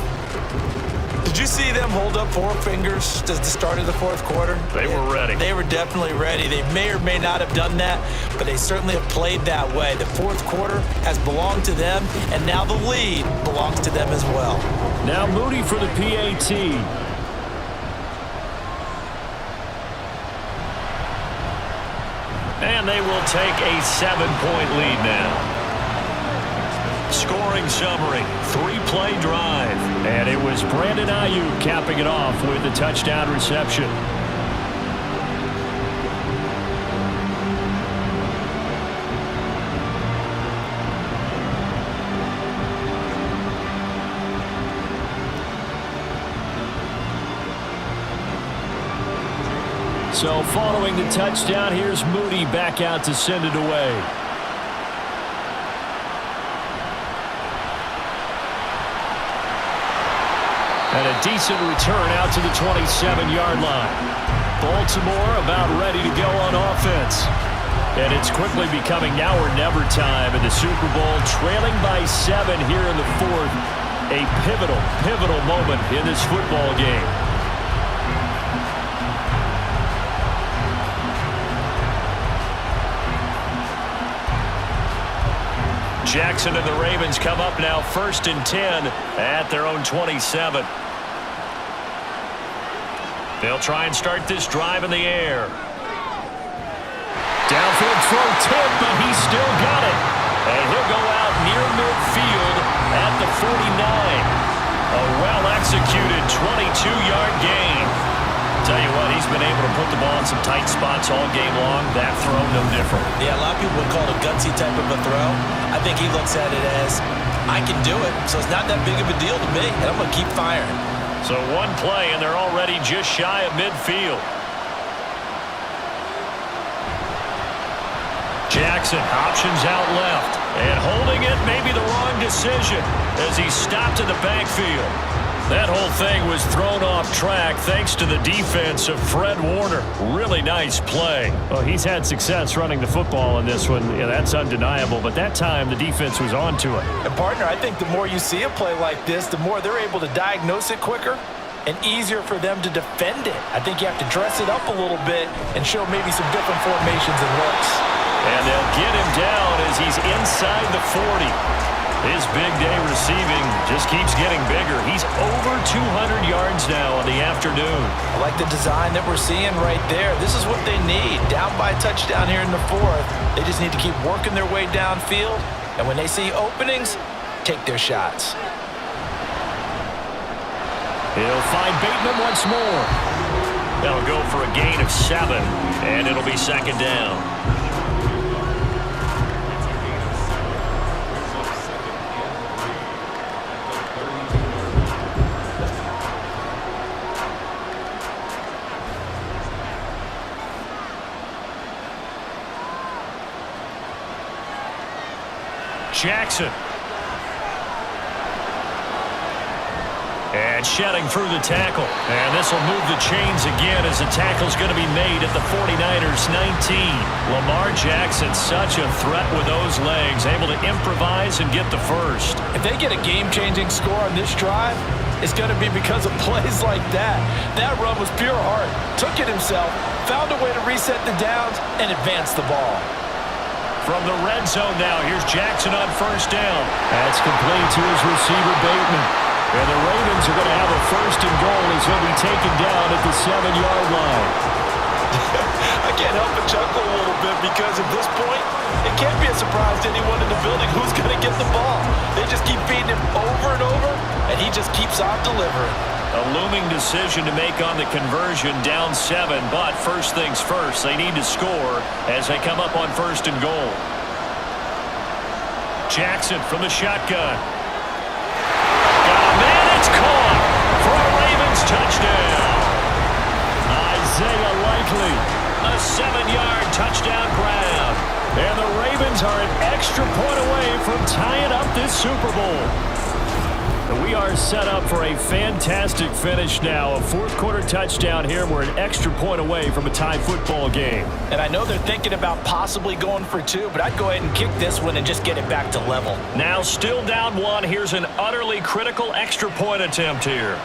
The Did you see them hold up four fingers at the start of the fourth quarter?
They were ready.
They were definitely ready. They may or may not have done that, but they certainly have played that way. The fourth quarter has belonged to them, and now the lead belongs to them as well.
Now Moody for the PAT. And they will take a 7-point lead now. Scoring summary, 3-play drive. And it was Brandon Ayuk capping it off with a touchdown reception. So following the touchdown, here's Moody back out to send it away. And a decent return out to the 27-yard line. Baltimore about ready to go on offense. And it's quickly becoming now or never time in the Super Bowl, trailing by 7 here in the fourth. A pivotal moment in this football game. Jackson and the Ravens come up now 1st and 10 at their own 27. They'll try and start this drive in the air. Downfield throw tip, but he's still got it. And he'll go out near midfield at the 49. A well-executed 22-yard gain. Tell you what, he's been able to put the ball in some tight spots all game long. That throw, no different.
Yeah, a lot of people would call it a gutsy type of a throw. I think he looks at it as, I can do it, so it's not that big of a deal to me, and I'm going to keep firing.
So one play, and they're already just shy of midfield. Jackson options out left, and holding it may be the wrong decision as he stopped in the backfield. That whole thing was thrown off track thanks to the defense of Fred Warner. Really nice play. Well, he's had success running the football in this one. Yeah, that's undeniable. But that time, the defense was onto it.
And, partner, I think the more you see a play like this, the more they're able to diagnose it quicker and easier for them to defend it. I think you have to dress it up a little bit and show maybe some different formations and looks.
And they'll get him down as he's inside the 40. His big day receiving just keeps getting bigger. He's over 200 yards now on the afternoon.
I like the design that we're seeing right there. This is what they need. Down by a touchdown here in the fourth. They just need to keep working their way downfield. And when they see openings, take their shots.
He'll find Bateman once more. That'll go for a gain of 7, and it'll be 2nd down. Jackson. And shedding through the tackle. And this will move the chains again as the tackle's going to be made at the 49ers 19. Lamar Jackson, such a threat with those legs, able to improvise and get the first.
If they get a game-changing score on this drive, it's going to be because of plays like that. That run was pure heart. Took it himself, found a way to reset the downs, and advance the ball.
From the red zone now, here's Jackson on 1st down. That's complete to his receiver, Bateman. And the Ravens are going to have a 1st and goal as he'll be taken down at the 7-yard line.
I can't help but chuckle a little bit because at this point, it can't be a surprise to anyone in the building who's going to get the ball. They just keep feeding him over and over, and he just keeps on delivering.
A looming decision to make on the conversion, down 7, but first things first, they need to score as they come up on 1st and goal. Jackson from the shotgun. Got a man, it's caught for a Ravens touchdown. Isaiah Likely, a 7-yard touchdown grab. And the Ravens are an extra point away from tying up this Super Bowl. We are set up for a fantastic finish now. A 4th quarter touchdown here. We're an extra point away from a tie football game.
And I know they're thinking about possibly going for 2, but I'd go ahead and kick this one and just get it back to level.
Now still down 1. Here's an utterly critical extra point attempt here.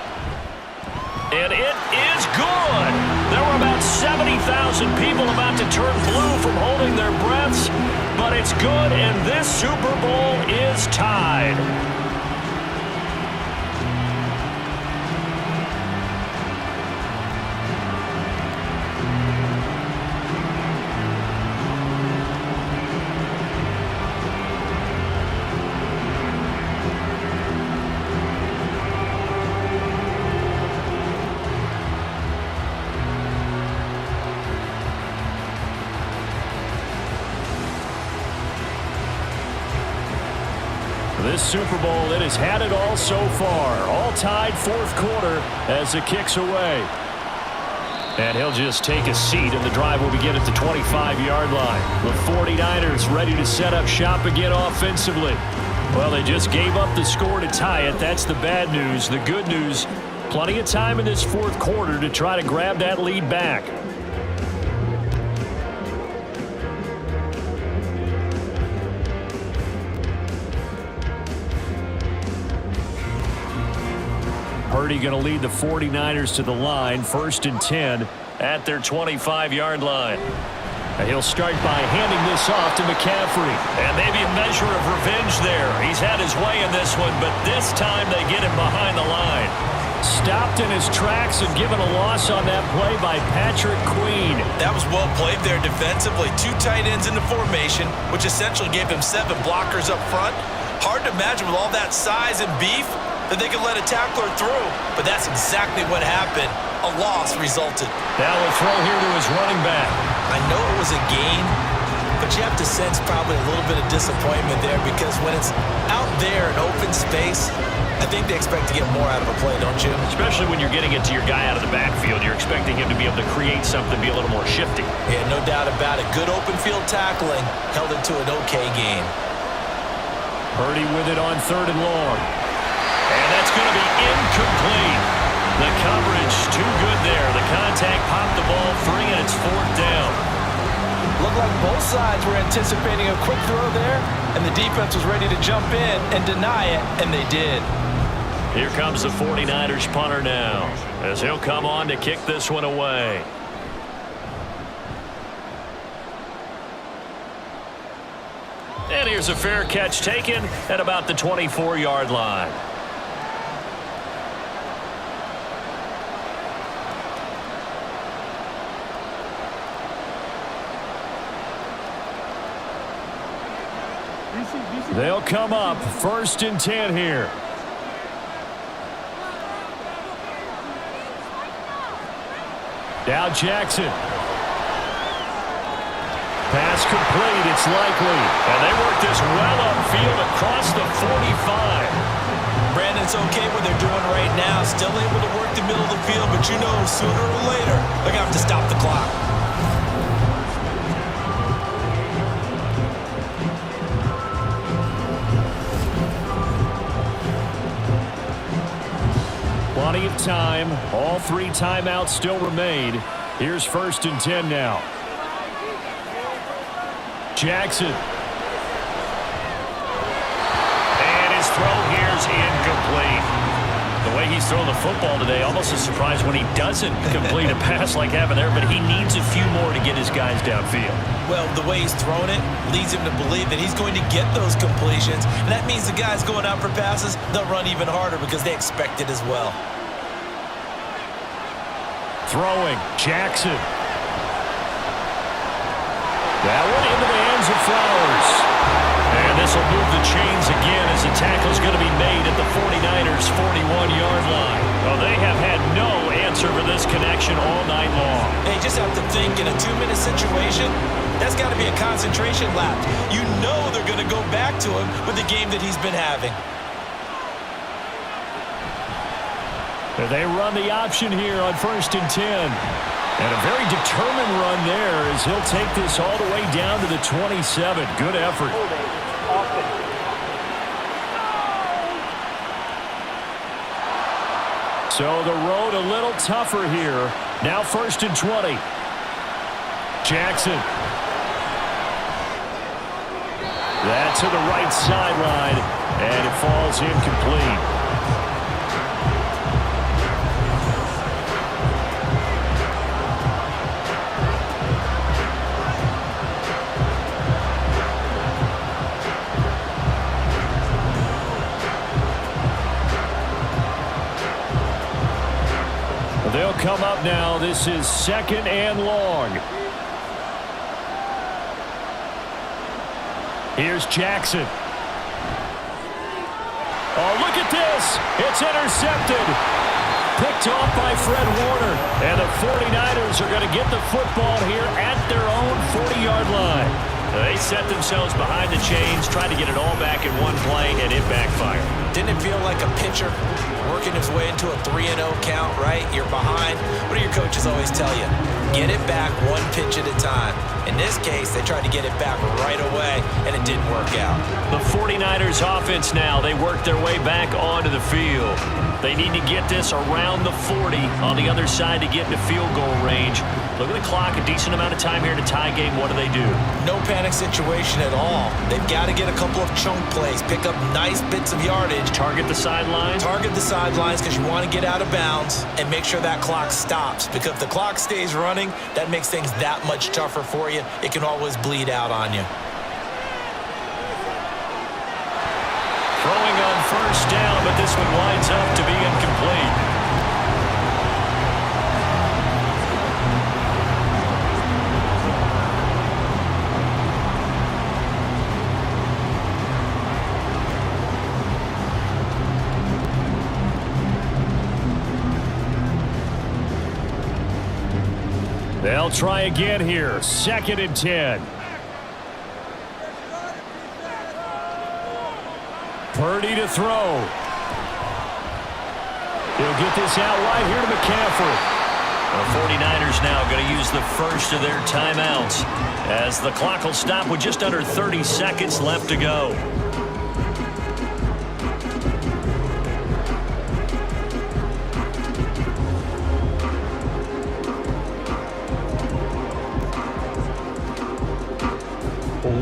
And it is good. There were about 70,000 people about to turn blue from holding their breaths, but it's good, and this Super Bowl is tied. This Super Bowl, it has had it all so far. All tied fourth quarter as it kicks away. And he'll just take a seat, and the drive will begin at the 25-yard line. The 49ers ready to set up shop again offensively. Well, they just gave up the score to tie it. That's the bad news. The good news, plenty of time in this fourth quarter to try to grab that lead back. Purdy going to lead the 49ers to the line, 1st and 10 at their 25-yard line. And he'll start by handing this off to McCaffrey. And maybe a measure of revenge there. He's had his way in this one, but this time they get him behind the line. Stopped in his tracks and given a loss on that play by Patrick Queen.
That was well played there defensively. 2 tight ends in the formation, which essentially gave him 7 blockers up front. Hard to imagine with all that size and beef that they could let a tackler through, but that's exactly what happened. A loss resulted.
Now we'll throw here to his running back.
I know it was a gain, but you have to sense probably a little bit of disappointment there because when it's out there in open space, I think they expect to get more out of a play, don't you?
Especially when you're getting it to your guy out of the backfield. You're expecting him to be able to create something, be a little more shifty.
Yeah, no doubt about it. Good open field tackling held it to an okay game.
Purdy with it on 3rd and long. And that's going to be incomplete. The coverage too good there. The contact popped the ball free, and it's 4th down.
Looked like both sides were anticipating a quick throw there, and the defense was ready to jump in and deny it, and they did.
Here comes the 49ers punter now, as he'll come on to kick this one away. And here's a fair catch taken at about the 24-yard line. They'll come up 1st and 10 here. Now Jackson. Pass complete, it's likely. And they work this well upfield across the 45.
Brandon, it's okay what they're doing right now. Still able to work the middle of the field, but you know sooner or later they're going to have to stop the clock.
Plenty of time. All 3 timeouts still remain. Here's 1st and 10 now. Jackson. And his throw here's incomplete. The way he's throwing the football today, almost a surprise when he doesn't complete a pass like happened there, but he needs a few more to get his guys downfield.
Well, the way he's thrown it leads him to believe that he's going to get those completions, and that means the guys going out for passes, they'll run even harder because they expect it as well.
Throwing, Jackson. That one into the hands of Flowers. And this will move the chains again as the tackle's going to be made at the 49ers' 41-yard line. Well, they have had no answer for this connection all night long.
They just have to think in a 2-minute situation, that's got to be a concentration lapse. You know they're going to go back to him with the game that he's been having.
They run the option here on 1st and 10. And a very determined run there as he'll take this all the way down to the 27. Good effort. So the road a little tougher here. Now 1st and 20. Jackson. That to the right sideline, and it falls incomplete. come up now. This is 2nd and long. Here's Jackson. Oh, look at this. It's intercepted. Picked off by Fred Warner. And the 49ers are going to get the football here at their own 40-yard line. They set themselves behind the chains, tried to get it all back in one play, and it backfired.
Didn't it feel like a pitcher working his way into a 3-0 count, right? You're behind. What do your coaches always tell you? Get it back one pitch at a time. In this case, they tried to get it back right away, and it didn't work out.
The 49ers offense now, they work their way back onto the field. They need to get this around the 40 on the other side to get into field goal range. Look at the clock, a decent amount of time here to tie game. What do?
No panic situation at all. They've got to get a couple of chunk plays, pick up nice bits of yardage.
Target the sidelines?
Target the sidelines because you want to get out of bounds and make sure that clock stops. Because if the clock stays running, that makes things that much tougher for you. It can always bleed out on you.
Throwing on first down, but this one winds up to be incomplete. They'll try again here. 2nd and 10. Purdy to throw. He'll get this out right here to McCaffrey. The 49ers now going to use the first of their timeouts as the clock will stop with just under 30 seconds left to go.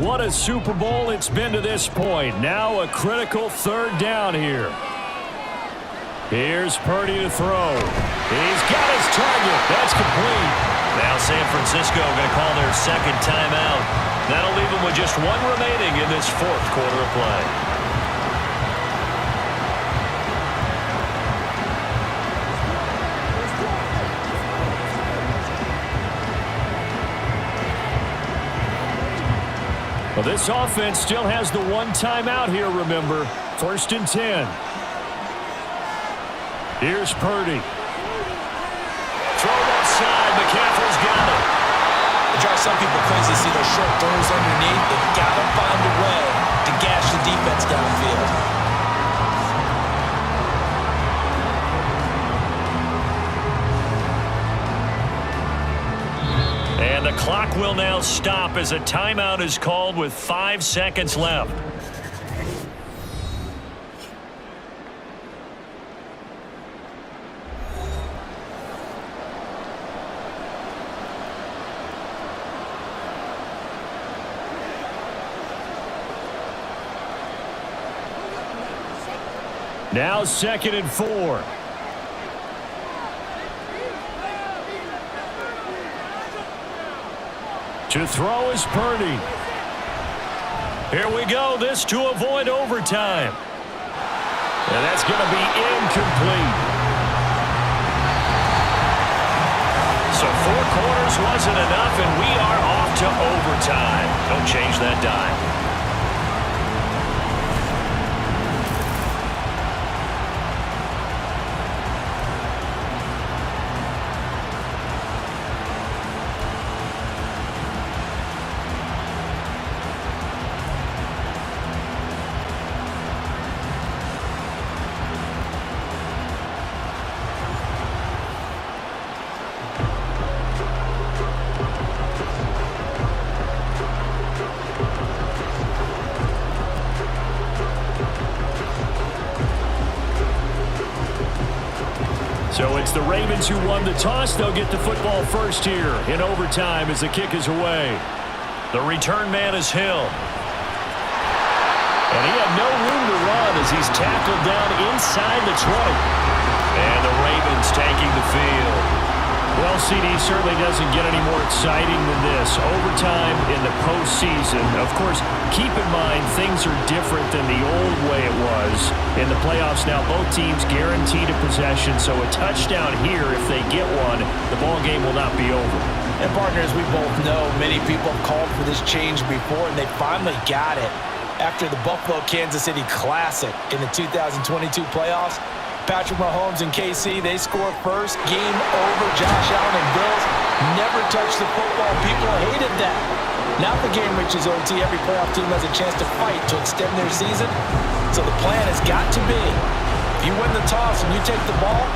What a Super Bowl it's been to this point. Now a critical 3rd down here. Here's Purdy to throw. He's got his target. That's complete. Now San Francisco going to call their 2nd timeout. That'll leave them with just one remaining in this 4th quarter of play. Well, this offense still has the one timeout here, remember. 1st and 10. Here's Purdy. Throw outside. McCaffrey's got it.
It drives some people crazy to see those short throws underneath. They've got to find a way to gash the defense downfield.
And the clock will now stop as a timeout is called with 5 seconds left. Now 2nd and 4. To throw is Purdy. Here we go. This to avoid overtime. And that's going to be incomplete. So 4 quarters wasn't enough, and we are off to overtime. Don't change that dime. So it's the Ravens who won the toss. They'll get the football first here in overtime as the kick is away. The return man is Hill. And he had no room to run as he's tackled down inside the 20. And the Ravens taking the field. Well, CD certainly doesn't get any more exciting than this. Overtime in the postseason. Of course, keep in mind things are different than the old way it was. In the playoffs now, both teams guaranteed a possession, so a touchdown here, if they get one, the ball game will not be over.
And partners, we both know many people have called for this change before, and they finally got it. After the Buffalo-Kansas City Classic in the 2022 playoffs, Patrick Mahomes and KC, they score first. Game over. Josh Allen and Bills never touched the football. People hated that. Now the game reaches OT. Every playoff team has a chance to fight to extend their season. So the plan has got to be, if you win the toss and you take the ball,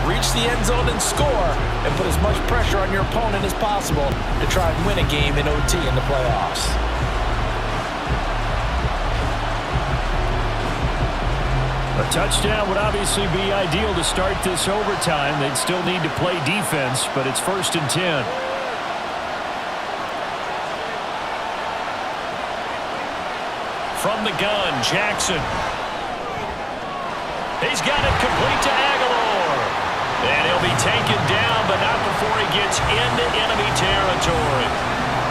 reach the end zone and score, and put as much pressure on your opponent as possible to try and win a game in OT in the playoffs.
A touchdown would obviously be ideal to start this overtime. They'd still need to play defense, but it's 1st and 10. From the gun, Jackson. He's got it complete to Aguilar. And he'll be taken down, but not before he gets into enemy territory.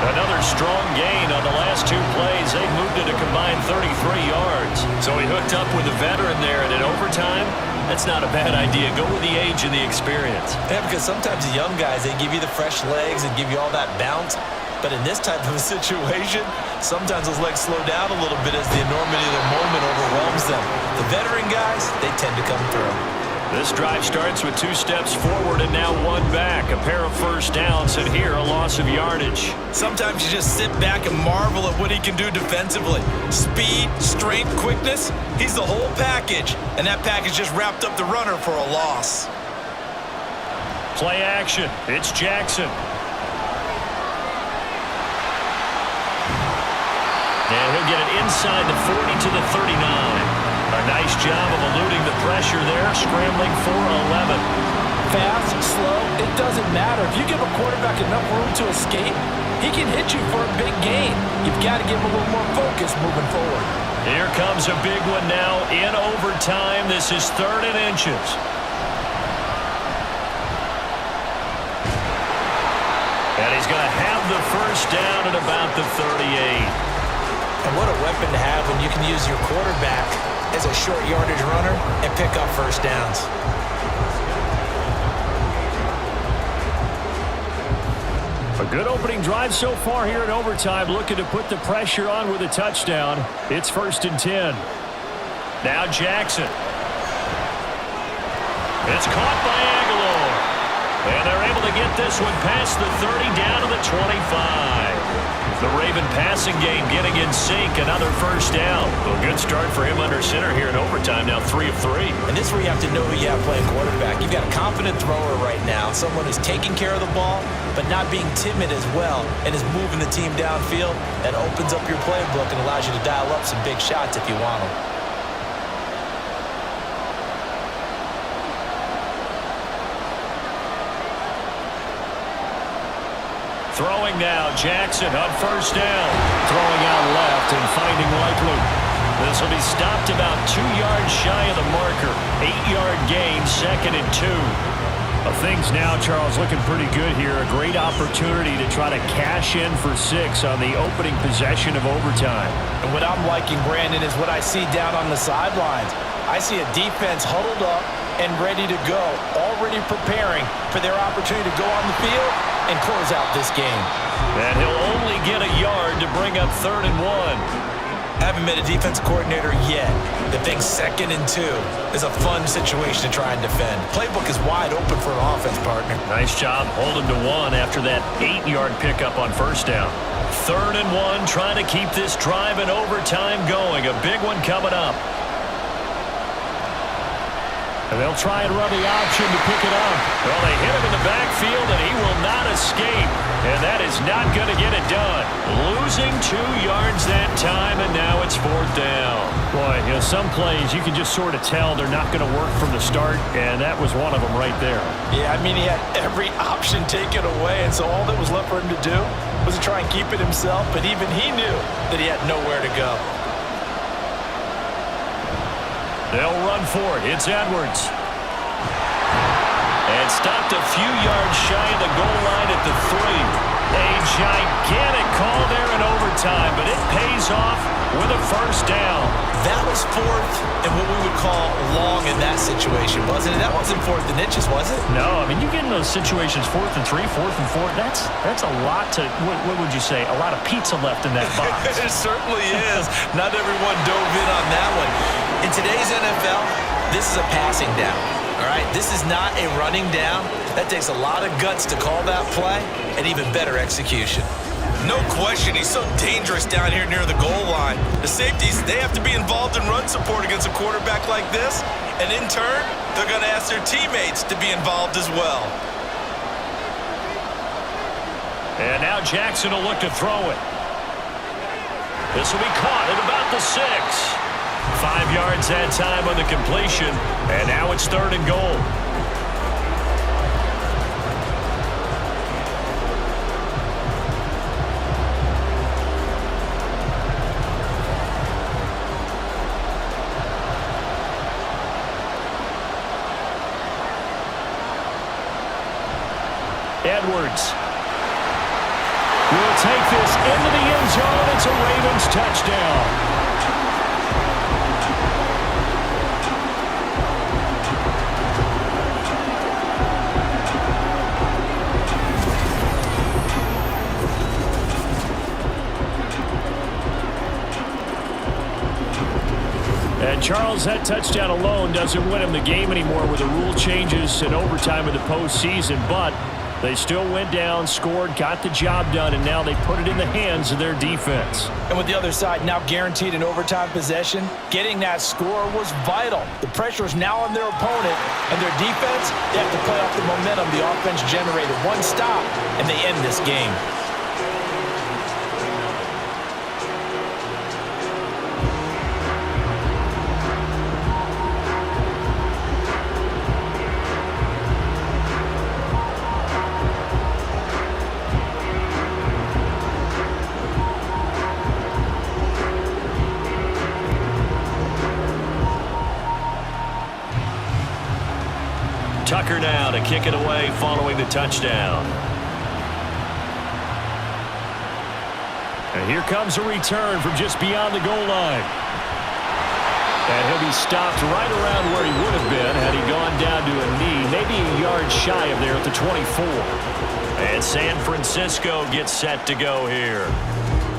Another strong gain on the last 2 plays. They moved it a combined 33 yards. So he hooked up with a veteran there, and in overtime, that's not a bad idea. Go with the age and the experience.
Yeah, because sometimes the young guys, they give you the fresh legs and give you all that bounce. But in this type of a situation, sometimes those legs slow down a little bit as the enormity of their moment overwhelms them. The veteran guys, they tend to come through.
This drive starts with 2 steps forward and now 1 back. A pair of first downs, and here a loss of yardage.
Sometimes you just sit back and marvel at what he can do defensively. Speed, strength, quickness, he's the whole package. And that package just wrapped up the runner for a loss.
Play action. It's Jackson. And he'll get it inside the 40 to the 39. A nice job of eluding the pressure there, scrambling for 11.
Fast, slow, it doesn't matter. If you give a quarterback enough room to escape, he can hit you for a big gain. You've got to give him a little more focus moving forward.
Here comes a big one now in overtime. This is 3rd and inches. And he's going to have the first down at about the 38.
And what a weapon to have when you can use your quarterback as a short yardage runner and pick up first downs.
A good opening drive so far here in overtime, looking to put the pressure on with a touchdown. It's 1st and 10. Now Jackson. It's caught by Aguilar. And they're able to get this one past the 30 down to the 25. The Raven passing game getting in sync. Another first down. A good start for him under center here in overtime. Now 3 of 3.
And this is where you have to know who you have playing quarterback. You've got a confident thrower right now. Someone who's taking care of the ball, but not being timid as well, and is moving the team downfield. That opens up your playbook and allows you to dial up some big shots if you want them.
Throwing now, Jackson on first down. Throwing out left and finding Likely. This will be stopped about 2 yards shy of the marker. 8-yard gain, 2nd and 2. Things now, Charles, looking pretty good here. A great opportunity to try to cash in for 6 on the opening possession of overtime.
And what I'm liking, Brandon, is what I see down on the sidelines. I see a defense huddled up and ready to go, already preparing for their opportunity to go on the field and close out this game.
And he'll only get a yard to bring up 3rd and 1.
Haven't been a defensive coordinator yet. The thing 2nd and 2 is a fun situation to try and defend. Playbook is wide open for an offense, partner.
Nice job holding to 1 after that 8-yard pickup on first down. 3rd and 1, trying to keep this drive in overtime going. A big one coming up. And they'll try and run the option to pick it up. Well, they hit him in the backfield, and he will not escape. And that is not going to get it done. Losing 2 yards that time, and now it's 4th down. Boy, you know, some plays you can just sort of tell they're not going to work from the start, and that was one of them right there.
Yeah, I mean, he had every option taken away, and so all that was left for him to do was to try and keep it himself, but even he knew that he had nowhere to go.
They'll run for it. It's Edwards. And stopped a few yards shy of the goal line at the 3. A gigantic call there in overtime, but it pays off with a first down.
That was fourth and what we would call long in that situation, wasn't it? That wasn't fourth and inches, was it?
No, I mean, you get in those situations 4th and 3, 4th and 4. That's a lot to, what would you say, a lot of pizza left in that box.
It certainly is. Not everyone dove in on that one. In today's NFL, this is a passing down. All right, this is not a running down. That takes a lot of guts to call that play and even better execution.
No question, he's so dangerous down here near the goal line. The safeties, they have to be involved in run support against a quarterback like this, and in turn, they're going to ask their teammates to be involved as well.
And now Jackson will look to throw it. This will be caught at about the 6. 5 yards that time on the completion, and now it's 3rd and goal. Edwards will take this into the end zone. It's a Ravens touchdown. And Charles, that touchdown alone doesn't win him the game anymore with the rule changes in overtime of the postseason, but they still went down, scored, got the job done, and now they put it in the hands of their defense.
And with the other side now guaranteed an overtime possession, getting that score was vital. The pressure is now on their opponent, and their defense, they have to play off the momentum the offense generated. One stop, and they end this game.
Tucker now to kick it away following the touchdown. And here comes a return from just beyond the goal line. And he'll be stopped right around where he would have been had he gone down to a knee, maybe a yard shy of there at the 24. And San Francisco gets set to go here.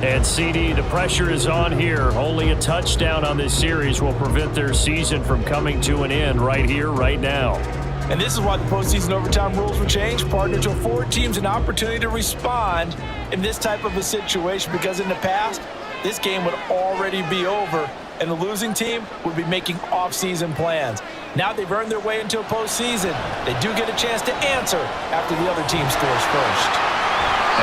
And CD, the pressure is on here. Only a touchdown on this series will prevent their season from coming to an end right here, right now.
And this is why the postseason overtime rules were changed, partner, to afford teams an opportunity to respond in this type of a situation, because in the past, this game would already be over, and the losing team would be making off-season plans. Now they've earned their way into a postseason. They do get a chance to answer after the other team scores first.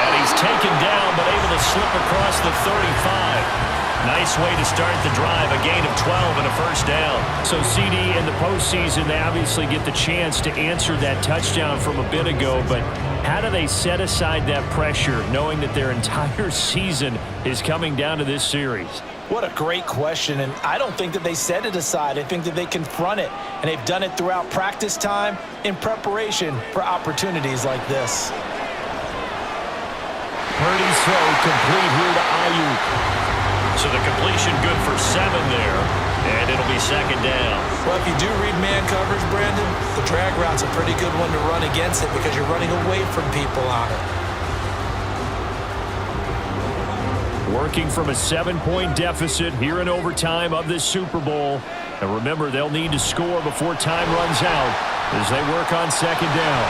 And he's taken down, but able to slip across the 35. Nice way to start the drive, a gain of 12 and a first down. So, CD, in the postseason, they obviously get the chance to answer that touchdown from a bit ago, but how do they set aside that pressure, knowing that their entire season is coming down to this series?
What a great question, and I don't think that they set it aside. I think that they confront it, and they've done it throughout practice time in preparation for opportunities like this.
Purdy's throw complete here to Ayuk. So the completion good for 7 there, and it'll be second down.
Well, if you do read man coverage, Brandon, the drag route's a pretty good one to run against it because you're running away from people on it.
Working from a 7-point deficit here in overtime of this Super Bowl. And remember, they'll need to score before time runs out as they work on second down.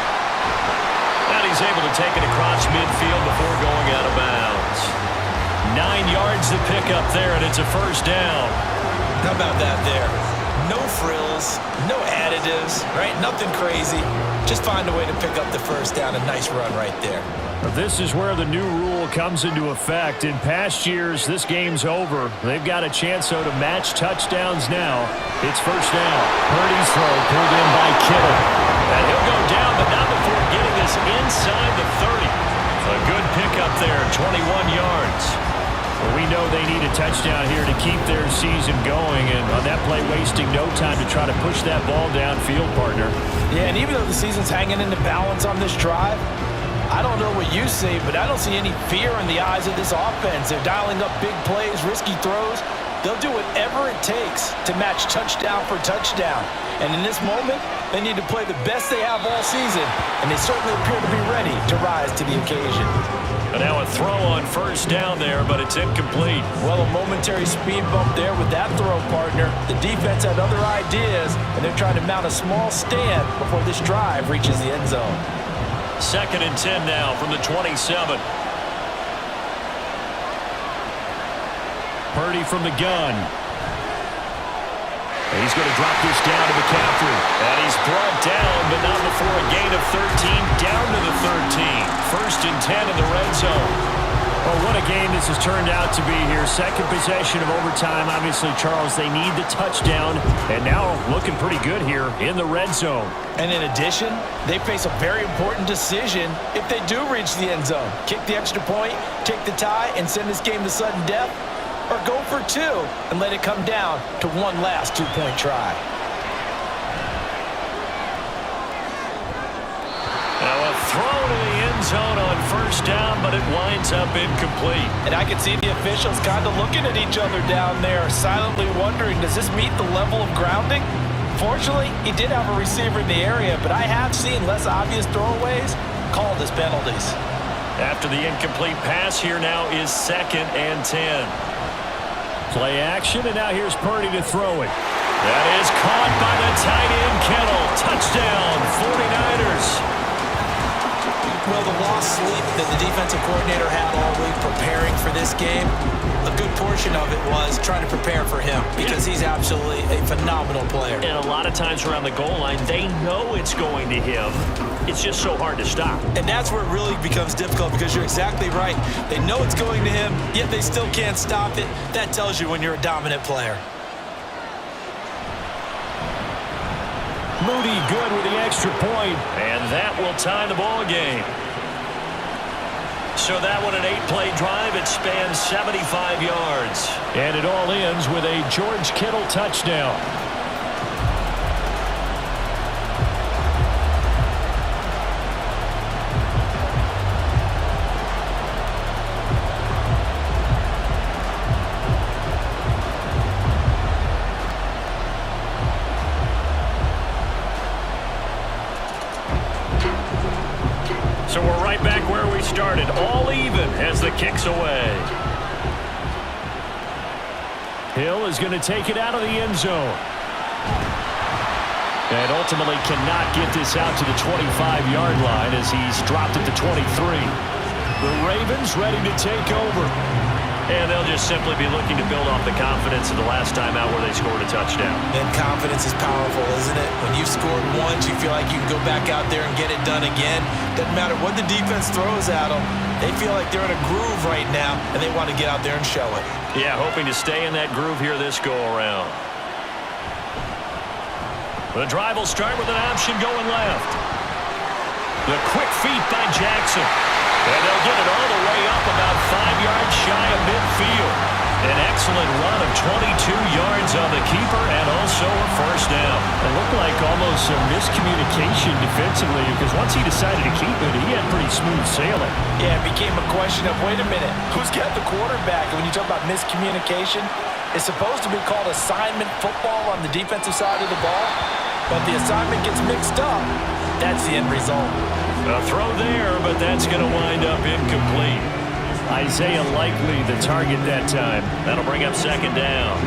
And he's able to take it across midfield before going out of bounds. 9 yards to pick up there, and it's a first down.
How about that there? No frills, no additives, right? Nothing crazy. Just find a way to pick up the first down. A nice run right there.
This is where the new rule comes into effect. In past years, this game's over. They've got a chance, though, to match touchdowns now. It's first down. Purdy's throw pulled in by Kittle. And he'll go down, but not before getting this inside the 30. A good pickup there, 21 yards. We know know they need a touchdown here to keep their season going, and on that play, wasting no time to try to push that ball downfield, partner.
Yeah, and even though the season's hanging in the balance on this drive, I don't know what you see, but I don't see any fear in the eyes of this offense. They're dialing up big plays, risky throws. They'll do whatever it takes to match touchdown for touchdown. And in this moment, they need to play the best they have all season, and they certainly appear to be ready to rise to the occasion.
And now a throw on first down there, but it's incomplete.
Well, a momentary speed bump there with that throw, partner. The defense had other ideas, and they're trying to mount a small stand before this drive reaches the end zone.
2nd and 10 now from the 27. Purdy from the gun. And he's going to drop this down to McCaffrey. And he's brought down, but not before a gain of 13, down to the 13. 1st and 10 in the red zone. Well, what a game this has turned out to be here. 2nd possession of overtime. Obviously, Charles, they need the touchdown. And now looking pretty good here in the red zone.
And in addition, they face a very important decision if they do reach the end zone. Kick the extra point, take the tie, and send this game to sudden death, or go for 2 and let it come down to one last 2-point try.
Now a throw to the end zone on first down, but it winds up incomplete.
And I can see the officials kind of looking at each other down there, silently wondering, does this meet the level of grounding? Fortunately, he did have a receiver in the area, but I have seen less obvious throwaways called as penalties.
After the incomplete pass, here now is 2nd and 10. Play action, and now here's Purdy to throw it. That is caught by the tight end, Kittle. Touchdown, 49ers.
Well, the lost sleep that the defensive coordinator had all week preparing for this game, a good portion of it was trying to prepare for him because he's absolutely a phenomenal player.
And a lot of times around the goal line, they know it's going to him. It's just so hard to stop.
And that's where it really becomes difficult because you're exactly right. They know it's going to him, yet they still can't stop it. That tells you when you're a dominant player.
Moody good with the extra point, and that will tie the ball game. So that one, an 8-play drive. It spans 75 yards. And it all ends with a George Kittle touchdown. So we're right back where we started, all even as the kick's away. Hill is going to take it out of the end zone. And ultimately cannot get this out to the 25-yard line as he's dropped it to 23. The Ravens ready to take over. And they'll just simply be looking to build off the confidence of the last time out where they scored a touchdown.
And confidence is powerful, isn't it? When you've scored once, you feel like you can go back out there and get it done again. Doesn't matter what the defense throws at them. They feel like they're in a groove right now, and they want to get out there and show it.
Yeah, hoping to stay in that groove here this go-around. The drive will start with an option going left. The quick feet by Jackson. And they'll get it all the way up about 5 yards shy of midfield. An excellent run of 22 yards on the keeper and also a first down. It looked like almost some miscommunication defensively because once he decided to keep it, he had pretty smooth sailing.
Yeah, it became a question of, wait a minute, who's got the quarterback? And when you talk about miscommunication, it's supposed to be called assignment football on the defensive side of the ball. But the assignment gets mixed up. That's the end result.
A throw there, but that's going to wind up incomplete. Isaiah Likely the target that time. That'll bring up 2nd down.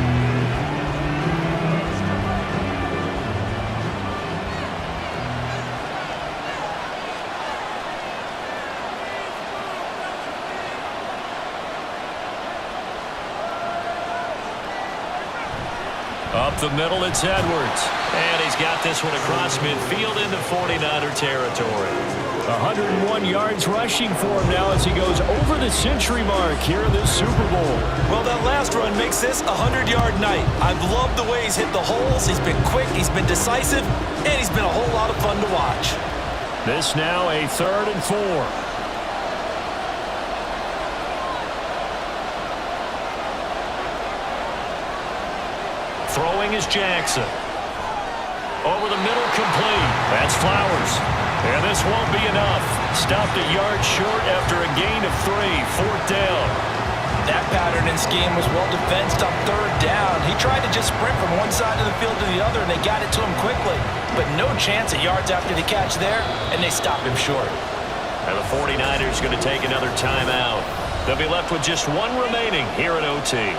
Up the middle, it's Edwards. And he's got this one across midfield into 49er territory. 101 yards rushing for him now as he goes over the century mark here in this Super Bowl.
Well, that last run makes this a 100-yard night. I've loved the way he's hit the holes. He's been quick, he's been decisive, and he's been a whole lot of fun to watch.
This now a 3rd and 4. Throwing is Jackson. Over the middle, complete. That's Flowers. And this won't be enough. Stopped a yard short after a gain of 3. 4th down.
That pattern and scheme was well defensed on 3rd down. He tried to just sprint from one side of the field to the other, and they got it to him quickly. But no chance of yards after the catch there, and they stopped him short.
And the 49ers going to take another timeout. They'll be left with just one remaining here at OT.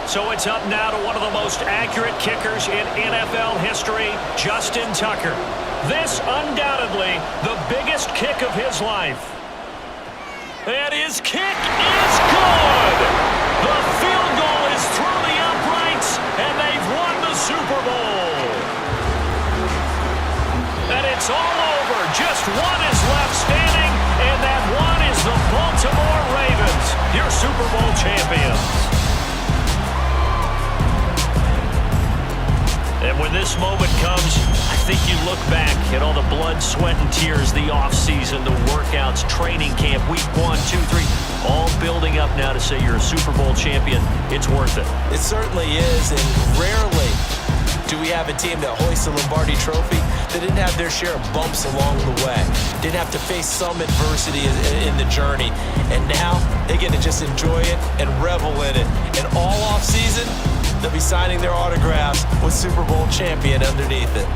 So it's up now to one of the most accurate kickers in NFL history, Justin Tucker. This undoubtedly the biggest kick of his life. And his kick is good! The field goal is through the uprights, and they've won the Super Bowl. And it's all over. Just one is left standing, and that one is the Baltimore Ravens, your Super Bowl champions. And when this moment comes, I think you look back at all the blood, sweat, and tears, the offseason, the workouts, training camp, week 1, 2, 3, all building up now to say you're a Super Bowl champion. It's worth it.
It certainly is, and rarely do we have a team that hoists a Lombardi trophy that didn't have their share of bumps along the way, didn't have to face some adversity in the journey, and now they get to just enjoy it and revel in it. And all offseason, they'll be signing their autographs with Super Bowl champion underneath it.